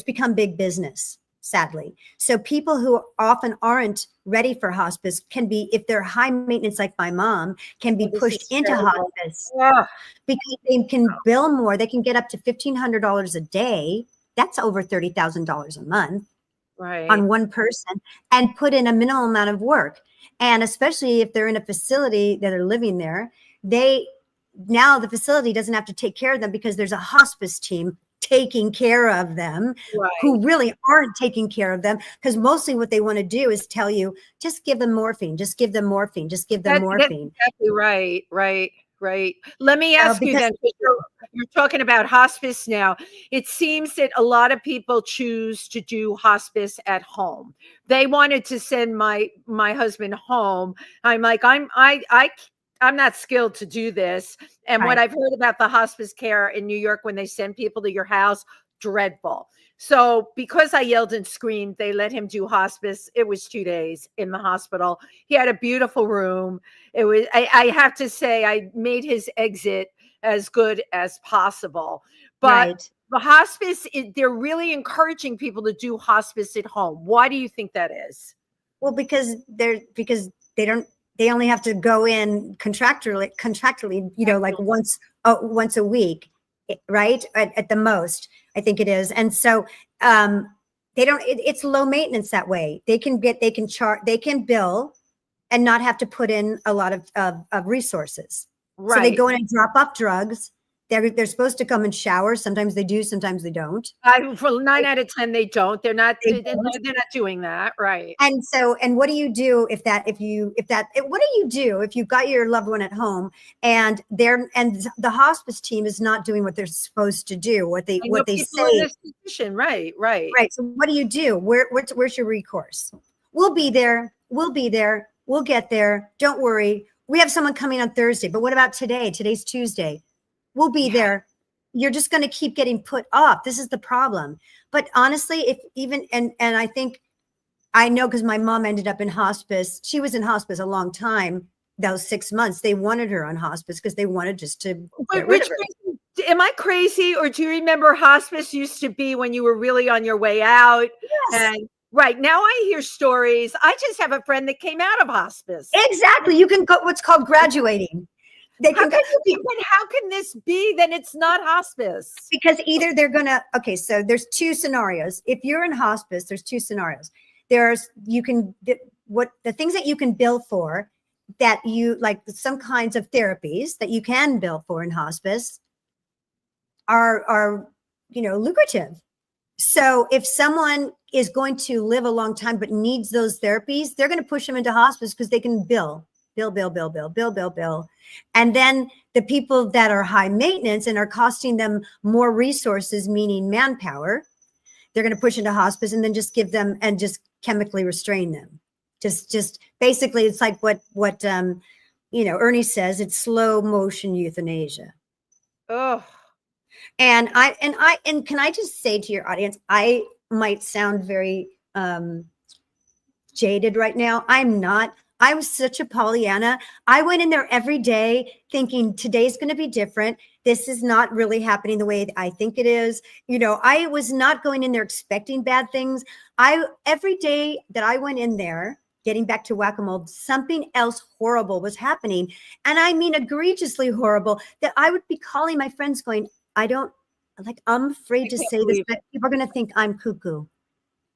become big business, sadly. So people who often aren't ready for hospice can be, if they're high maintenance like my mom, can be pushed into hospice because they can bill more. They can get up to $1,500 a day. That's over $30,000 a month on one person and put in a minimal amount of work. And especially if they're in a facility that are living there, now the facility doesn't have to take care of them because there's a hospice team taking care of them who really aren't taking care of them because mostly what they want to do is tell you, just give them morphine, just give them morphine, just give them morphine. That's exactly right. Let me ask you then, you're talking about hospice now. It seems that a lot of people choose to do hospice at home. They wanted to send my husband home. I'm like, I'm not skilled to do this. And what I've heard about the hospice care in New York when they send people to your house, dreadful. So because I yelled and screamed, they let him do hospice. It was 2 days in the hospital. He had a beautiful room. It was, I have to say, I made his exit as good as possible. But the hospice, they're really encouraging people to do hospice at home. Why do you think that is? Well, because they only have to go in contractually, you know, like once a week, right? At the most, I think it is. And so it's low maintenance that way. They can bill and not have to put in a lot of resources. Right. So they go in and drop off drugs. They're supposed to come and shower. Sometimes they do, sometimes they don't. For 9 out of 10, they don't. They're not doing that, right? And so, and what do you do if you've got your loved one at home and the hospice team is not doing what they're supposed to do, what they say? In this position, right. So what do you do? Where's your recourse? We'll be there. We'll get there. Don't worry. We have someone coming on Thursday, but what about today? Today's Tuesday. We'll be there. You're just going to keep getting put off. This is the problem. But honestly, and I think I know because my mom ended up in hospice. She was in hospice a long time. Those 6 months, they wanted her on hospice because they wanted just to get rid of her. Am I crazy, or do you remember hospice used to be when you were really on your way out? Yes. And right now I hear stories. I just have a friend that came out of hospice. Exactly. You can go what's called graduating. How can this be? Then it's not hospice. Because either they're going to, so there's two scenarios. If you're in hospice, there's two scenarios. The things that you can bill for, that you like some kinds of therapies that you can bill for in hospice are lucrative. So if someone is going to live a long time but needs those therapies, they're going to push them into hospice because they can bill. And then the people that are high maintenance and are costing them more resources, meaning manpower, they're going to push into hospice and then just give them and just chemically restrain them. Just basically, it's like what Ernie says. It's slow motion euthanasia. Oh, and can I just say to your audience, I might sound very jaded right now. I'm not. I was such a Pollyanna. I went in there every day thinking today's going to be different. This is not really happening the way I think it is. I was not going in there expecting bad things. Every day that I went in there, getting back to whack-a-mole, something else horrible was happening. And I mean, egregiously horrible, that I would be calling my friends going, I'm afraid to say this, but people are going to think I'm cuckoo.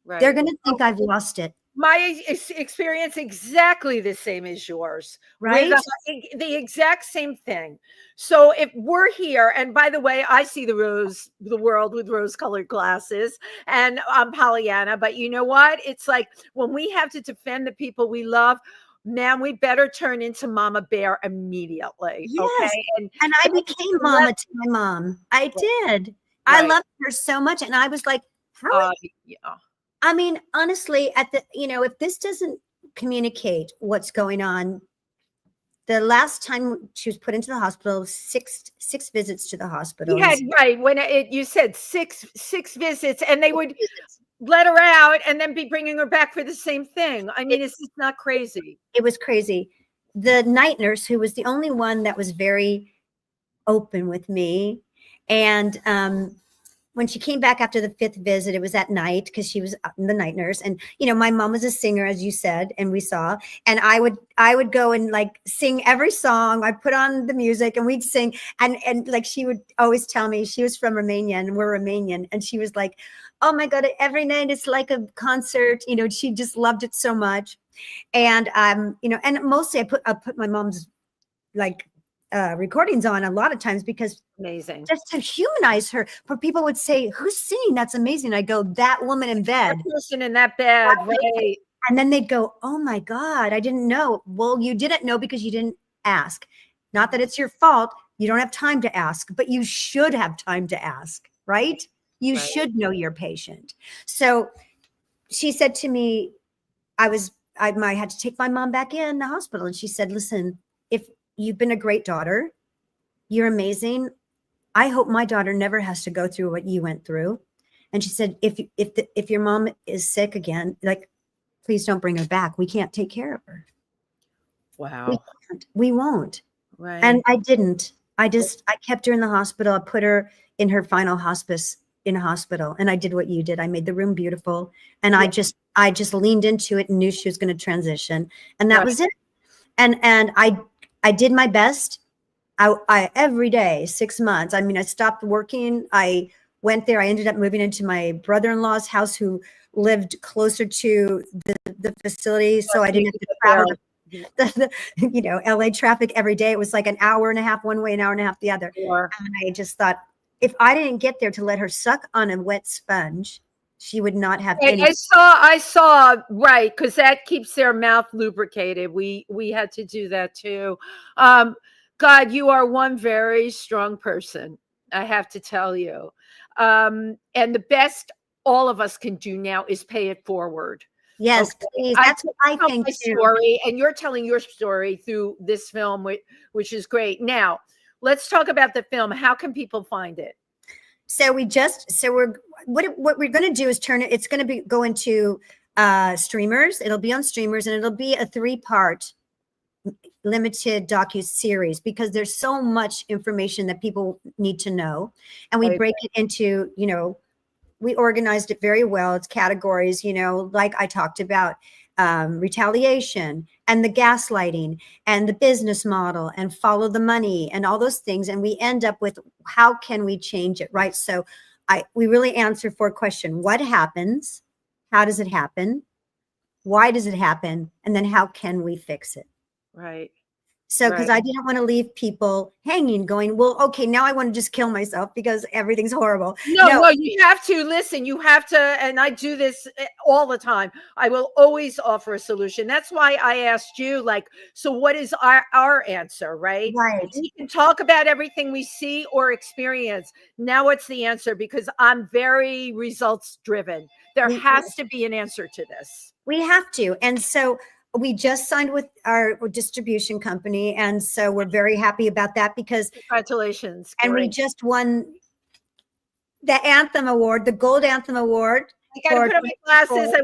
Right. They're going to think I've lost it. My experience exactly the same as yours, right? The exact same thing. So if we're here, and by the way, I see the world with rose-colored glasses, and I'm Pollyanna. But you know what? It's like when we have to defend the people we love, man, we better turn into Mama Bear immediately. Yes. Okay, and I became Mama to my mom. I did. Right. I loved her so much, and I was like, how? I mean, honestly, if this doesn't communicate what's going on, the last time she was put into the hospital, six visits to the hospital. You had, right, when you said six visits, and they would let her out and then be bringing her back for the same thing. I mean, it's just not crazy. It was crazy. The night nurse, who was the only one that was very open with me, and when she came back after the 5th visit, it was at night because she was the night nurse. And, my mom was a singer, as you said, and we saw, and I would go and like sing every song. I put on the music and we'd sing. And like, she would always tell me, she was from Romania and we're Romanian. And she was like, oh my God, every night it's like a concert. She just loved it so much. And, and mostly I put my mom's recordings on a lot of times because amazing, just to humanize her. But people would say, who's singing? That's amazing. I go, that woman in bed, that person in that bed, right? And then they'd go, oh my God, I didn't know. Well, you didn't know because you didn't ask. Not that it's your fault. You don't have time to ask, but you should have time to ask, right? You should know your patient. So she said to me, I had to take my mom back in the hospital. And she said, listen, if you've been a great daughter, you're amazing. I hope my daughter never has to go through what you went through. And she said, if your mom is sick again, like, please don't bring her back. We can't take care of her. Wow. We won't. Right. And I didn't. I kept her in the hospital. I put her in her final hospice in a hospital. And I did what you did. I made the room beautiful. And I just leaned into it and knew she was going to transition. And that was it. And I did my best. I every day, 6 months. I mean, I stopped working. I went there. I ended up moving into my brother-in-law's house, who lived closer to the facility. So I didn't have to travel the LA traffic every day. It was like an hour and a half one way, an hour and a half the other. And I just thought, if I didn't get there to let her suck on a wet sponge, she would not have any. I saw, right, because that keeps their mouth lubricated. We had to do that too. God, you are one very strong person, I have to tell you. And the best all of us can do now is pay it forward. Yes, please. That's what I think my story, and you're telling your story through this film, which is great. Now, let's talk about the film. How can people find it? So what we're going to do is turn it. It's going to go into streamers. It'll be on streamers, and it'll be a 3-part limited docu-series, because there's so much information that people need to know, and we break it into, we organized it very well. It's categories, like I talked about, retaliation and the gaslighting and the business model and follow the money and all those things. And we end up with, how can we change it? Right. So we really answer 4 questions. What happens? How does it happen? Why does it happen? And then how can we fix it? Right. So, because I didn't want to leave people hanging going, well, okay, now I want to just kill myself because everything's horrible. No, you have to listen. You have to, and I do this all the time. I will always offer a solution. That's why I asked you, so what is our answer, right? Right. We can talk about everything we see or experience. Now what's the answer? Because I'm very results driven. There has to be an answer to this. We have to. And so we just signed with our distribution company. And so we're very happy about that, because congratulations. And we just won the Anthem Award, the Gold Anthem Award. I got to put on my glasses. I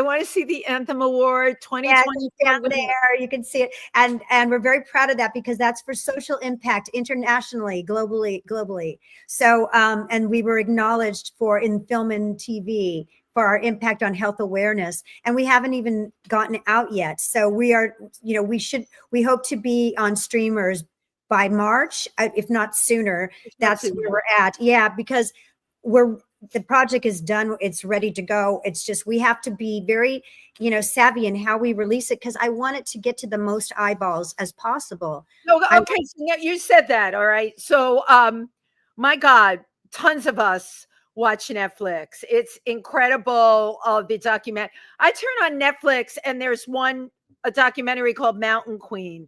want to see the Anthem Award 2020. Down there, you can see it. And we're very proud of that, because that's for social impact internationally, globally. So, and we were acknowledged in film and TV for our impact on health awareness. And we haven't even gotten out yet. So we are, we hope to be on streamers by March, if not sooner. That's where we're at. Yeah, because the project is done. It's ready to go. It's just, we have to be very, savvy in how we release it, because I want it to get to the most eyeballs as possible. Okay. So you said that. All right. So, my God, tons of us watch Netflix. It's incredible. The document. I turn on Netflix and there's a documentary called Mountain Queen.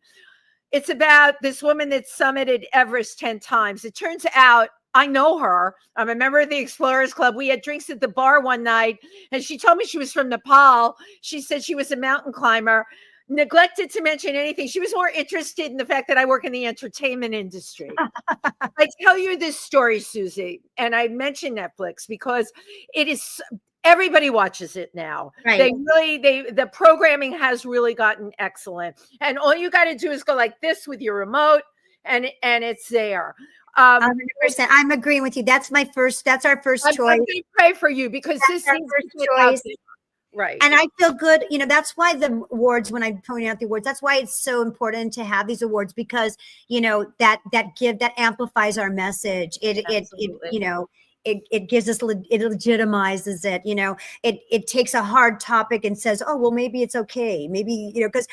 It's about this woman that summited Everest 10 times. It turns out I know her. I'm a member of the Explorers Club. We had drinks at the bar one night, and she told me she was from Nepal. She said she was a mountain climber. Neglected to mention anything. She was more interested in the fact that I work in the entertainment industry. I tell you this story, Susie, and I mention Netflix because it is, everybody watches it now. Right. The programming has really gotten excellent. And all you got to do is go like this with your remote, and it's there. 100%. I'm agreeing with you. That's our first choice. I'm going to pray for you, because this is first choice. Right. And I feel good. That's why the awards, when I'm pointing out the awards, that's why it's so important to have these awards, because, that amplifies our message. It gives us, it legitimizes it. It takes a hard topic and says, oh, well, maybe it's okay. Maybe, because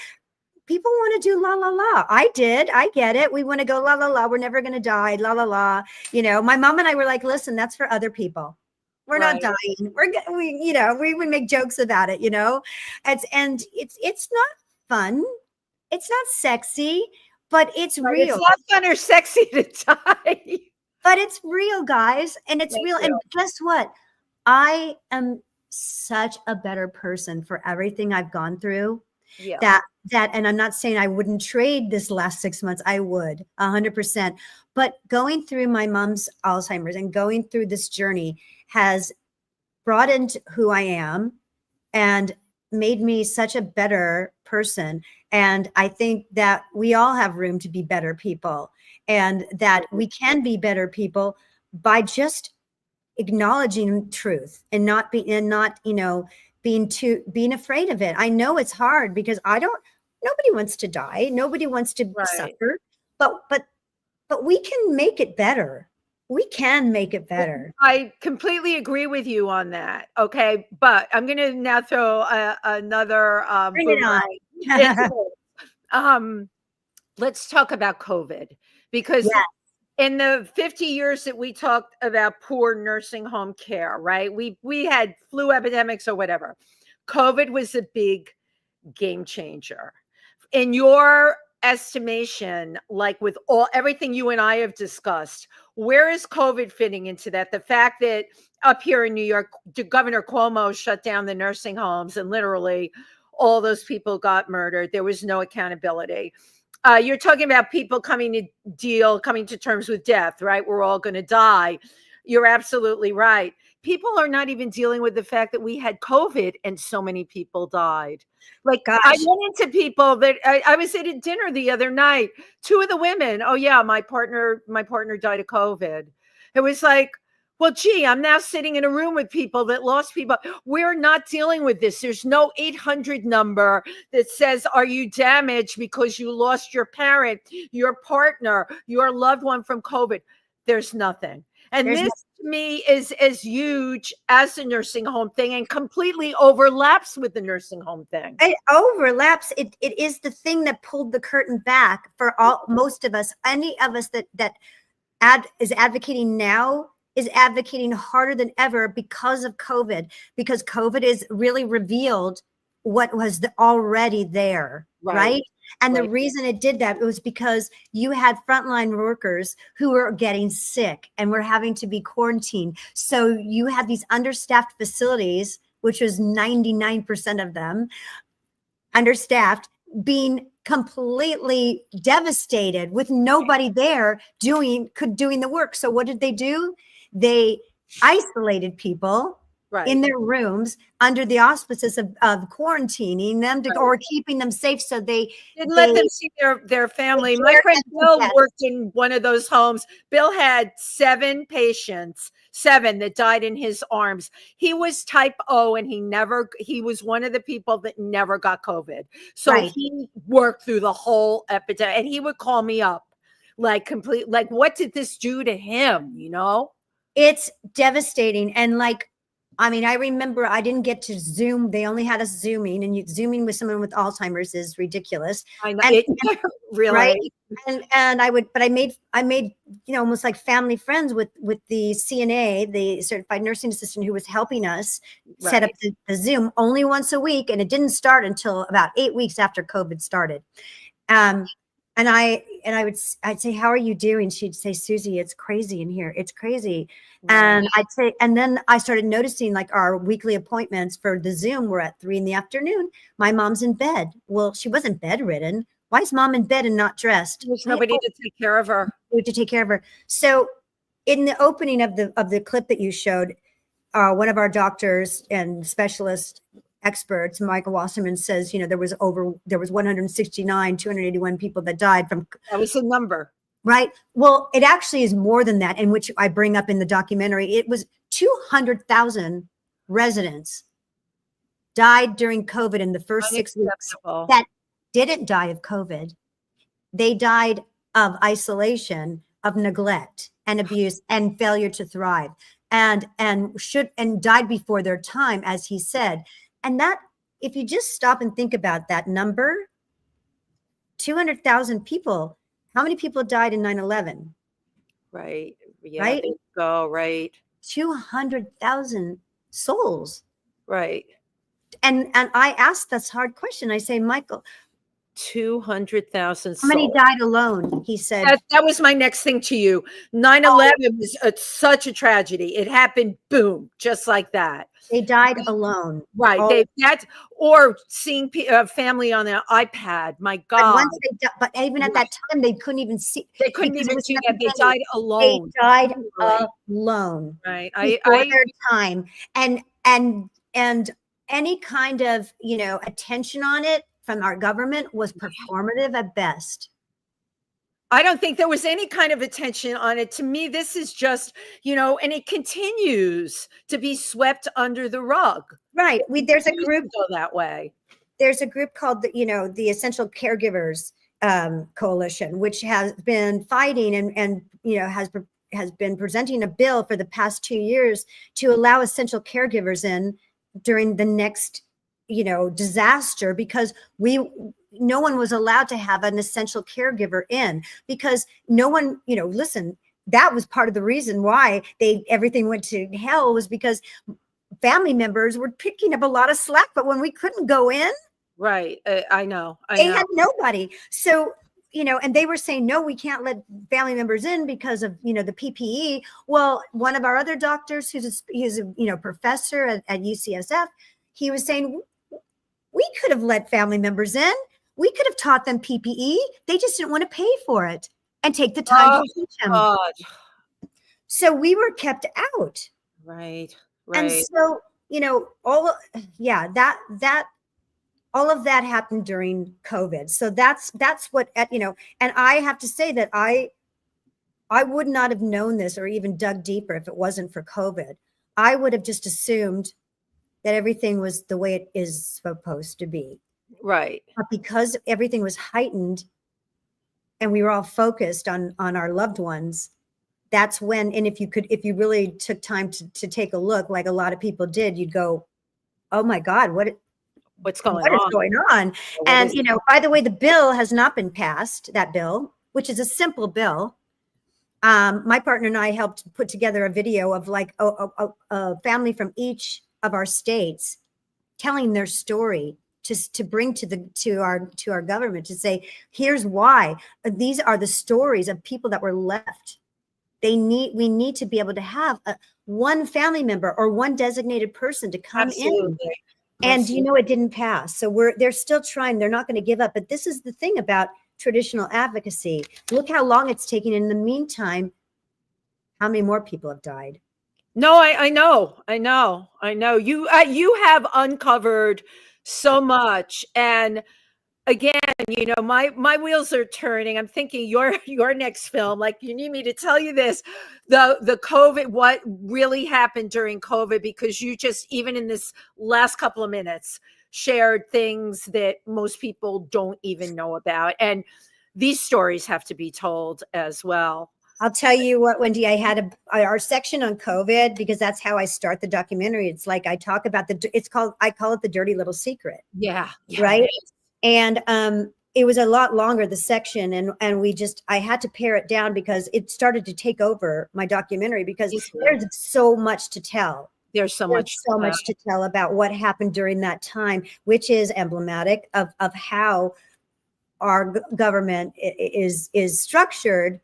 people want to do la, la, la. I get it. We want to go la, la, la. We're never going to die. La, la, la. My mom and I were like, listen, that's for other people. We're not dying. We would make jokes about it, It's not fun. It's not sexy. but it's Right, real. it's not fun or sexy to die. But it's real, guys. And it's Thank real. you. And guess what? I am such a better person for everything I've gone through. Yeah. That, and I'm not saying I wouldn't trade this last 6 months. I would 100%. But going through my mom's Alzheimer's and going through this journey has broadened who I am and made me such a better person. And I think that we all have room to be better people, and that we can be better people by just acknowledging truth and not being afraid of it. I know it's hard because nobody wants to die. Nobody wants to suffer, but we can make it better. We can make it better. I completely agree with you on that. Okay. But I'm going to now throw another, Bring it on. Let's talk about COVID, because in the 50 years that we talked about poor nursing home care, right? We had flu epidemics or whatever. COVID was a big game changer. In your estimation, like with everything you and I have discussed, where is COVID fitting into that? The fact that up here in New York, Governor Cuomo shut down the nursing homes and literally all those people got murdered. There was no accountability. You're talking about people coming to terms with death, right? We're all going to die. You're absolutely right. People are not even dealing with the fact that we had COVID and so many people died. Like, gosh. I went into people that I was at a dinner the other night. Two of the women, oh yeah, my partner died of COVID. It was like, well, gee, I'm now sitting in a room with people that lost people. We're not dealing with this. There's no 800 number that says, are you damaged because you lost your parent, your partner, your loved one from COVID? There's nothing. And this to me is as huge as the nursing home thing and completely overlaps with the nursing home thing. It overlaps. It is the thing that pulled the curtain back for most of us. Any of us that is advocating now is advocating harder than ever because of COVID, because COVID is really revealed what was already there, right? And the reason it did that, it was because you had frontline workers who were getting sick and were having to be quarantined. So you had these understaffed facilities, which was 99% of them, understaffed, being completely devastated with nobody there doing the work. So what did they do? They isolated people in their rooms under the auspices of quarantining them or keeping them safe. So they didn't let them see their family. My friend Bill worked in one of those homes. Bill had 7 patients, 7 that died in his arms. He was type O and he was one of the people that never got COVID. So he worked through the whole epidemic, and he would call me up like what did this do to him? You know, it's devastating. And I remember I didn't get to Zoom. They only had us Zooming, and Zooming with someone with Alzheimer's is ridiculous. I know, really. Right? And I made almost like family friends with the CNA, the certified nursing assistant, who was helping us set up the Zoom only once a week, and it didn't start until about 8 weeks after COVID started. And I'd say, how are you doing? She'd say, Susie, it's crazy in here. It's crazy. And I'd say, and then I started noticing our weekly appointments for the Zoom were at 3 p.m. My mom's in bed. Well, she wasn't bedridden. Why is mom in bed and not dressed? There's nobody to take care of her. To take care of her. So in the opening of the clip that you showed, one of our doctors and specialists, experts, Michael Wasserman, says, there was 169, 281 people that died from. That was the number. Right. Well, it actually is more than that, in which I bring up in the documentary. It was 200,000 residents died during COVID in the first 6 weeks that didn't die of COVID. They died of isolation, of neglect and abuse and failure to thrive, and died before their time, as he said. And that, if you just stop and think about that number, 200,000 people, how many people died in 9/11? Right. Yeah. Right. Right. 200,000 souls. Right. And I asked this hard question. I say, Michael, 200,000 How many souls. died alone? He said. That was my next thing to you. 9/11 was such a tragedy. It happened, boom, just like that. They died alone. Right. Or seeing family on their iPad. My God. But even at that time, they couldn't even see. They couldn't even see that. They died alone. They died alone. Right. Before their time. And any kind of, attention on it from our government was performative at best. I don't think there was any kind of attention on it. To me, this is just, and it continues to be swept under the rug. Right. There's a group go that way. There's a group called the Essential Caregivers Coalition, which has been fighting and has been presenting a bill for the past 2 years to allow essential caregivers in during the next disaster, because no one was allowed to have an essential caregiver in, because no one, listen, that was part of the reason why everything went to hell, was because family members were picking up a lot of slack. But when we couldn't go in, right, I know. They had nobody. So, and they were saying, no, we can't let family members in because of, the PPE. Well, one of our other doctors, he's a professor at UCSF, he was saying, we could have let family members in. We could have taught them PPE. They just didn't want to pay for it and take the time to teach them. God. So we were kept out. Right. And so, all of that happened during COVID. So that's what, and I have to say that I would not have known this or even dug deeper if it wasn't for COVID. I would have just assumed that everything was the way it is supposed to be. Right. But because everything was heightened and we were all focused on our loved ones, that's when, and if you really took time to take a look, like a lot of people did, you'd go, oh my God, what's going on? What is going on? And, by the way, the bill has not been passed, that bill, which is a simple bill. My partner and I helped put together a video of like a family from each of our states telling their story to bring to our government, to say, here's why. These are the stories of people that were left. We need to be able to have one family member or one designated person to come in. And it didn't pass. So they're still trying. They're not going to give up. But this is the thing about traditional advocacy. Look how long it's taken. In the meantime, how many more people have died? No, I know. You have uncovered so much. And again, my wheels are turning. I'm thinking your next film, like, you need me to tell you this, the COVID, what really happened during COVID, because you just, even in this last couple of minutes, shared things that most people don't even know about. And these stories have to be told as well. I'll tell you what, Wendy, I had our section on COVID, because that's how I start the documentary. It's like, I talk about I call it the dirty little secret. Yeah. Right. And it was a lot longer, the section. And I had to pare it down because it started to take over my documentary, because there's so much to tell. There's so much to tell about what happened during that time, which is emblematic of how our government is structured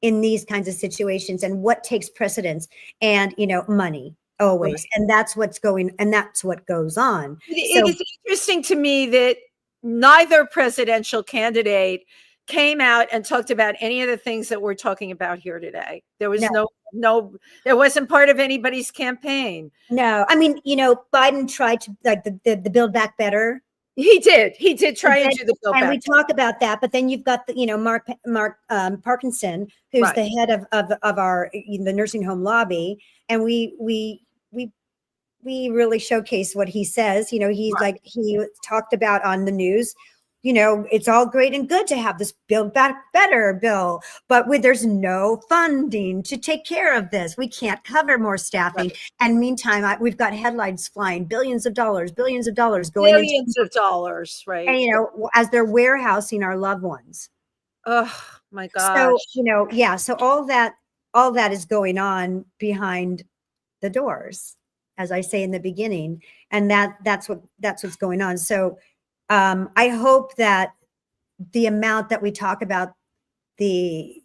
in these kinds of situations, and what takes precedence, and money always. Right. And that's what goes on. It is interesting to me that neither presidential candidate came out and talked about any of the things that we're talking about here today. There was no, it wasn't part of anybody's campaign. No, I mean, Biden tried to, like, the Build Back Better. He did try and do the Build Back. And we talk about that, but then you've got the, Mark Parkinson, who's the head of our the nursing home lobby, and we really showcase what he says. He's like, he talked about on the news, it's all great and good to have this Build Back Better bill, but there's no funding to take care of this. We can't cover more staffing. Right. And meantime, we've got headlines flying, billions of dollars going into billions of dollars, right? And, as they're warehousing our loved ones. Oh my gosh. So, so all that is going on behind the doors, as I say in the beginning, and that's what's going on. So I hope that the amount that we talk about the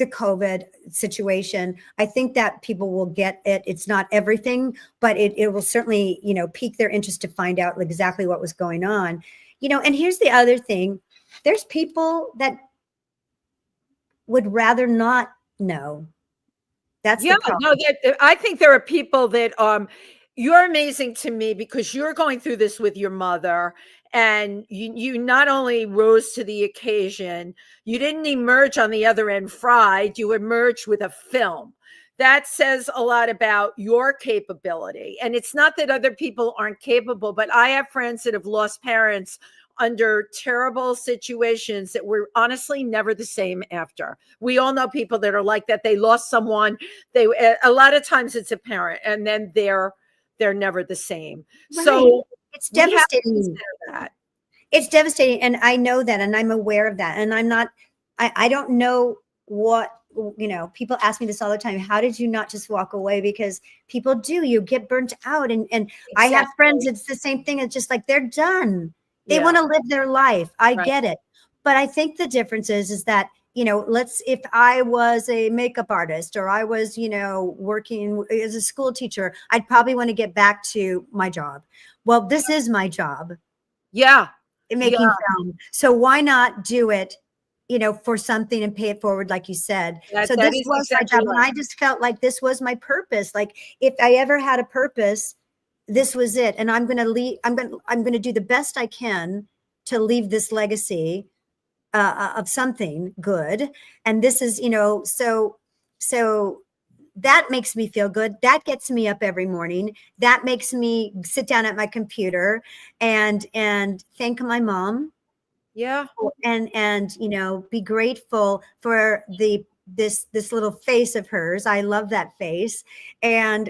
COVID situation, I think that people will get it. It's not everything, but it will certainly, pique their interest to find out exactly what was going on. And here's the other thing. There's people that would rather not know. That's the problem. I think there are people that you're amazing to me because you're going through this with your mother, and you not only rose to the occasion, you didn't emerge on the other end fried, you emerged with a film. That says a lot about your capability. And it's not that other people aren't capable, but I have friends that have lost parents under terrible situations that were honestly never the same after. We all know people that are like that. They lost someone. A lot of times it's a parent, and then they're never the same. Right. So it's devastating. It's devastating. And I know that, and I'm aware of that. And I don't know what, people ask me this all the time. How did you not just walk away? Because people do, you get burnt out. And exactly. I have friends, it's the same thing. It's just like, they're done. They want to live their life. I get it. But I think the difference is that, if I was a makeup artist or I was, working as a school teacher, I'd probably want to get back to my job. Well, this is my job. Yeah. Making film. So why not do it, for something and pay it forward, like you said. So this was my job. And I just felt like this was my purpose. Like if I ever had a purpose, this was it. And I'm going to do the best I can to leave this legacy of something good. And this is, so that makes me feel good. That gets me up every morning. That makes me sit down at my computer and thank my mom. Yeah. And be grateful for this little face of hers. I love that face. And,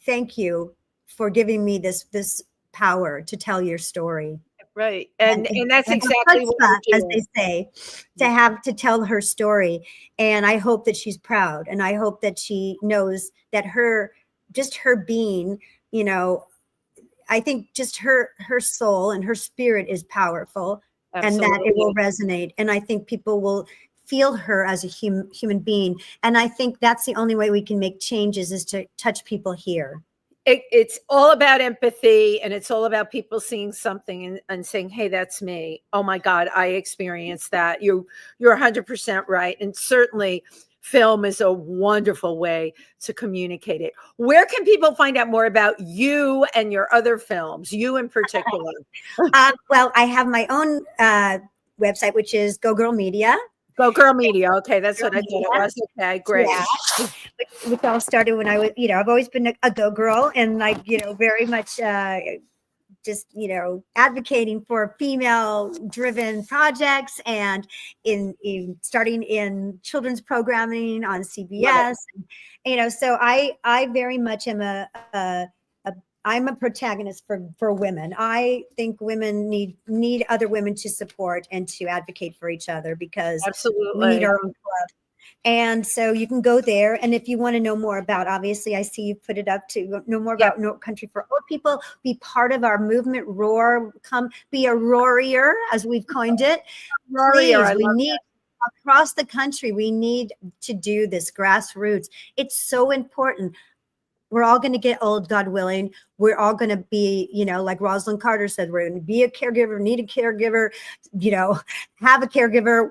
thank you for giving me this power to tell your story. Right. And that's exactly what as they say, to tell her story. And I hope that she's proud. And I hope that she knows that her being, I think just her soul and her spirit is powerful. Absolutely. And that it will resonate. And I think people will feel her as a human being. And I think that's the only way we can make changes is to touch people here. It's all about empathy, and it's all about people seeing something and saying, hey, that's me. Oh my God, I experienced that. You're 100% right. And certainly film is a wonderful way to communicate it. Where can people find out more about you and your other films, you in particular? Well, I have my own website, which is Go Girl Media. Go Girl Media. Okay, that's what I thought it was. Okay, great. Yeah. Which all started when I was, I've always been a go girl, and very much just, advocating for female-driven projects, and in starting in children's programming on CBS. And, so I very much am I'm a protagonist for women. I think women need other women to support and to advocate for each other, because absolutely we need our own club. And so you can go there. And if you want to know more about, obviously, I see you put it up to know more about No Country for Old People, be part of our movement, Roar, come be a Roarier, as we've coined it. Roarier, we need across the country, we need to do this grassroots. It's so important. We're all going to get old, God willing. We're all going to be, like Rosalind Carter said, we're going to be a caregiver, need a caregiver, have a caregiver.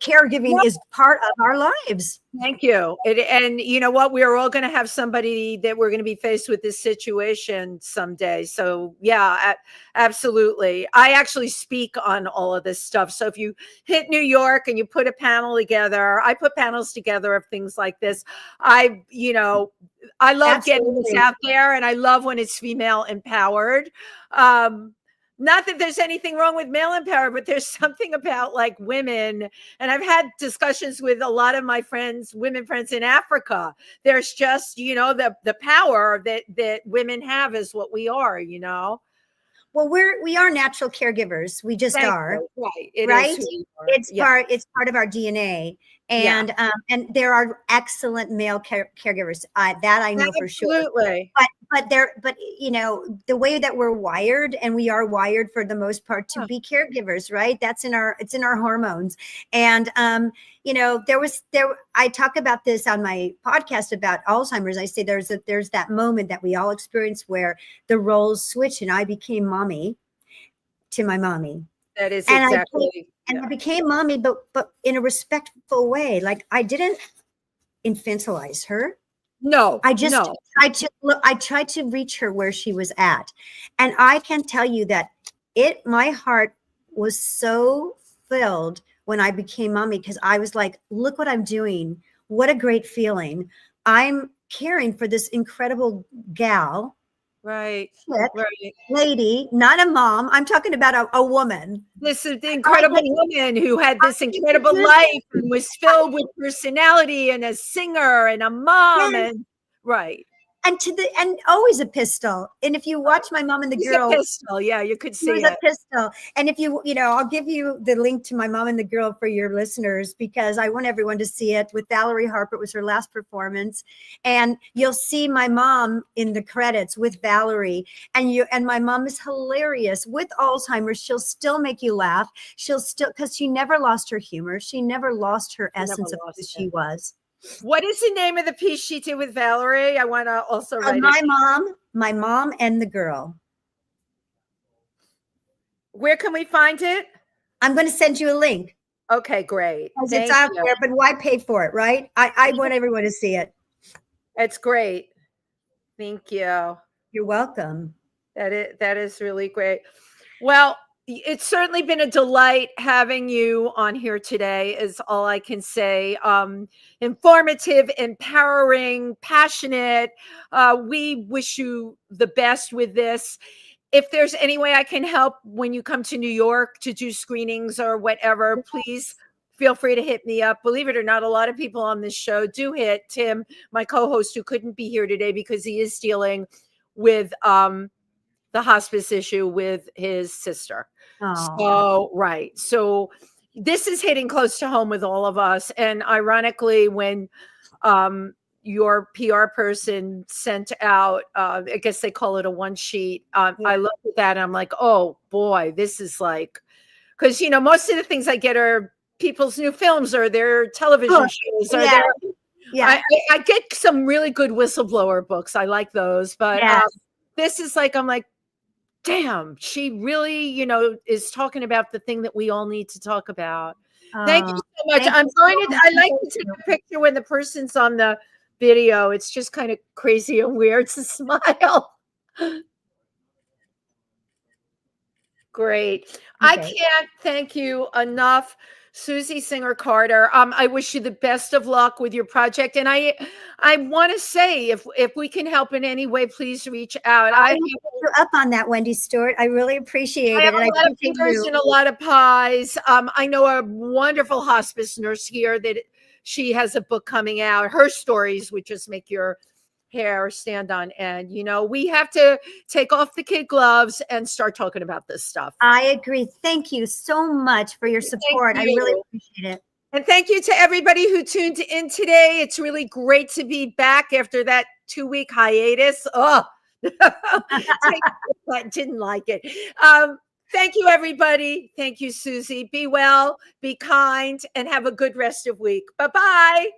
Caregiving is part of our lives. Thank you. And you know what? We're all going to have somebody that we're going to be faced with this situation someday. So yeah, absolutely. I actually speak on all of this stuff. So if you hit New York and you put a panel together, I put panels together of things like this. I love getting this out there, and I love when it's female empowered. Not that there's anything wrong with male empowerment, but there's something about like women. And I've had discussions with a lot of my friends, women friends in Africa. There's just, the power that women have is what we are, Well, we are natural caregivers. We just are. Right. It's part of our DNA. And there are excellent male caregivers. That I know for sure. Absolutely. But you know, the way that we're wired, and we are wired for the most part to be caregivers, right? It's in our hormones. And you know, I talk about this on my podcast about Alzheimer's. I say there's that moment that we all experience where the roles switch, and I became mommy to my mommy. That is And exactly. I became mommy, but in a respectful way. Like, I didn't infantilize her. No, I just I tried to reach her where she was at. And I can tell you that my heart was so filled when I became mommy, because I was like, look what I'm doing. What a great feeling. I'm caring for this incredible gal. Right. Lady, not a mom. I'm talking about a woman. This is the incredible woman who had this incredible life and was filled with personality, and a singer and a mom. And right. And always a pistol. And if you watch My Mom and the Girl, a pistol, yeah, you could see it. A pistol. And if you know, I'll give you the link to My Mom and the Girl for your listeners, because I want everyone to see it. With Valerie Harper, it was her last performance, and you'll see my mom in the credits with Valerie. And my mom is hilarious. With Alzheimer's, she'll still make you laugh. Because she never lost her humor. She never lost her essence of who she was. What is the name of the piece she did with Valerie? I want to also write My Mom and the Girl. Where can we find it? I'm going to send you a link. Okay, great. It's out there, but why pay for it, right? I want everyone to see it. It's great. Thank you. You're welcome. That is really great. Well, it's certainly been a delight having you on here today, is all I can say. Informative, empowering, passionate. We wish you the best with this. If there's any way I can help when you come to New York to do screenings or whatever, please feel free to hit me up. Believe it or not, a lot of people on this show do hit Tim, my co-host, who couldn't be here today because he is dealing with the hospice issue with his sister. So this is hitting close to home with all of us. And ironically, when your PR person sent out, I guess they call it a one sheet, I looked at that and I'm like, oh boy, this is like, because you know, most of the things I get are people's new films or their television shows. I get some really good whistleblower books. I like those, but this is like, I'm like, damn, she really, you know, is talking about the thing that we all need to talk about. Thank you so much. I like to take a picture when the person's on the video. It's just kind of crazy and weird to smile. Great. Okay. I can't thank you enough, Susie Singer-Carter. I wish you the best of luck with your project. And I want to say, if we can help in any way, please reach out. I you up on that, Wendy Stuart. I really appreciate it. I have a lot of fingers and a lot of pies. I know a wonderful hospice nurse here that she has a book coming out. Her stories would just make your hair stand on end. You know, we have to take off the kid gloves and start talking about this stuff. I agree. Thank you so much for your support. I really appreciate it. And thank you to everybody who tuned in today. It's really great to be back after that 2-week hiatus. I didn't like it. Thank you, everybody. Thank you, Susie. Be well, be kind, and have a good rest of week. Bye-bye.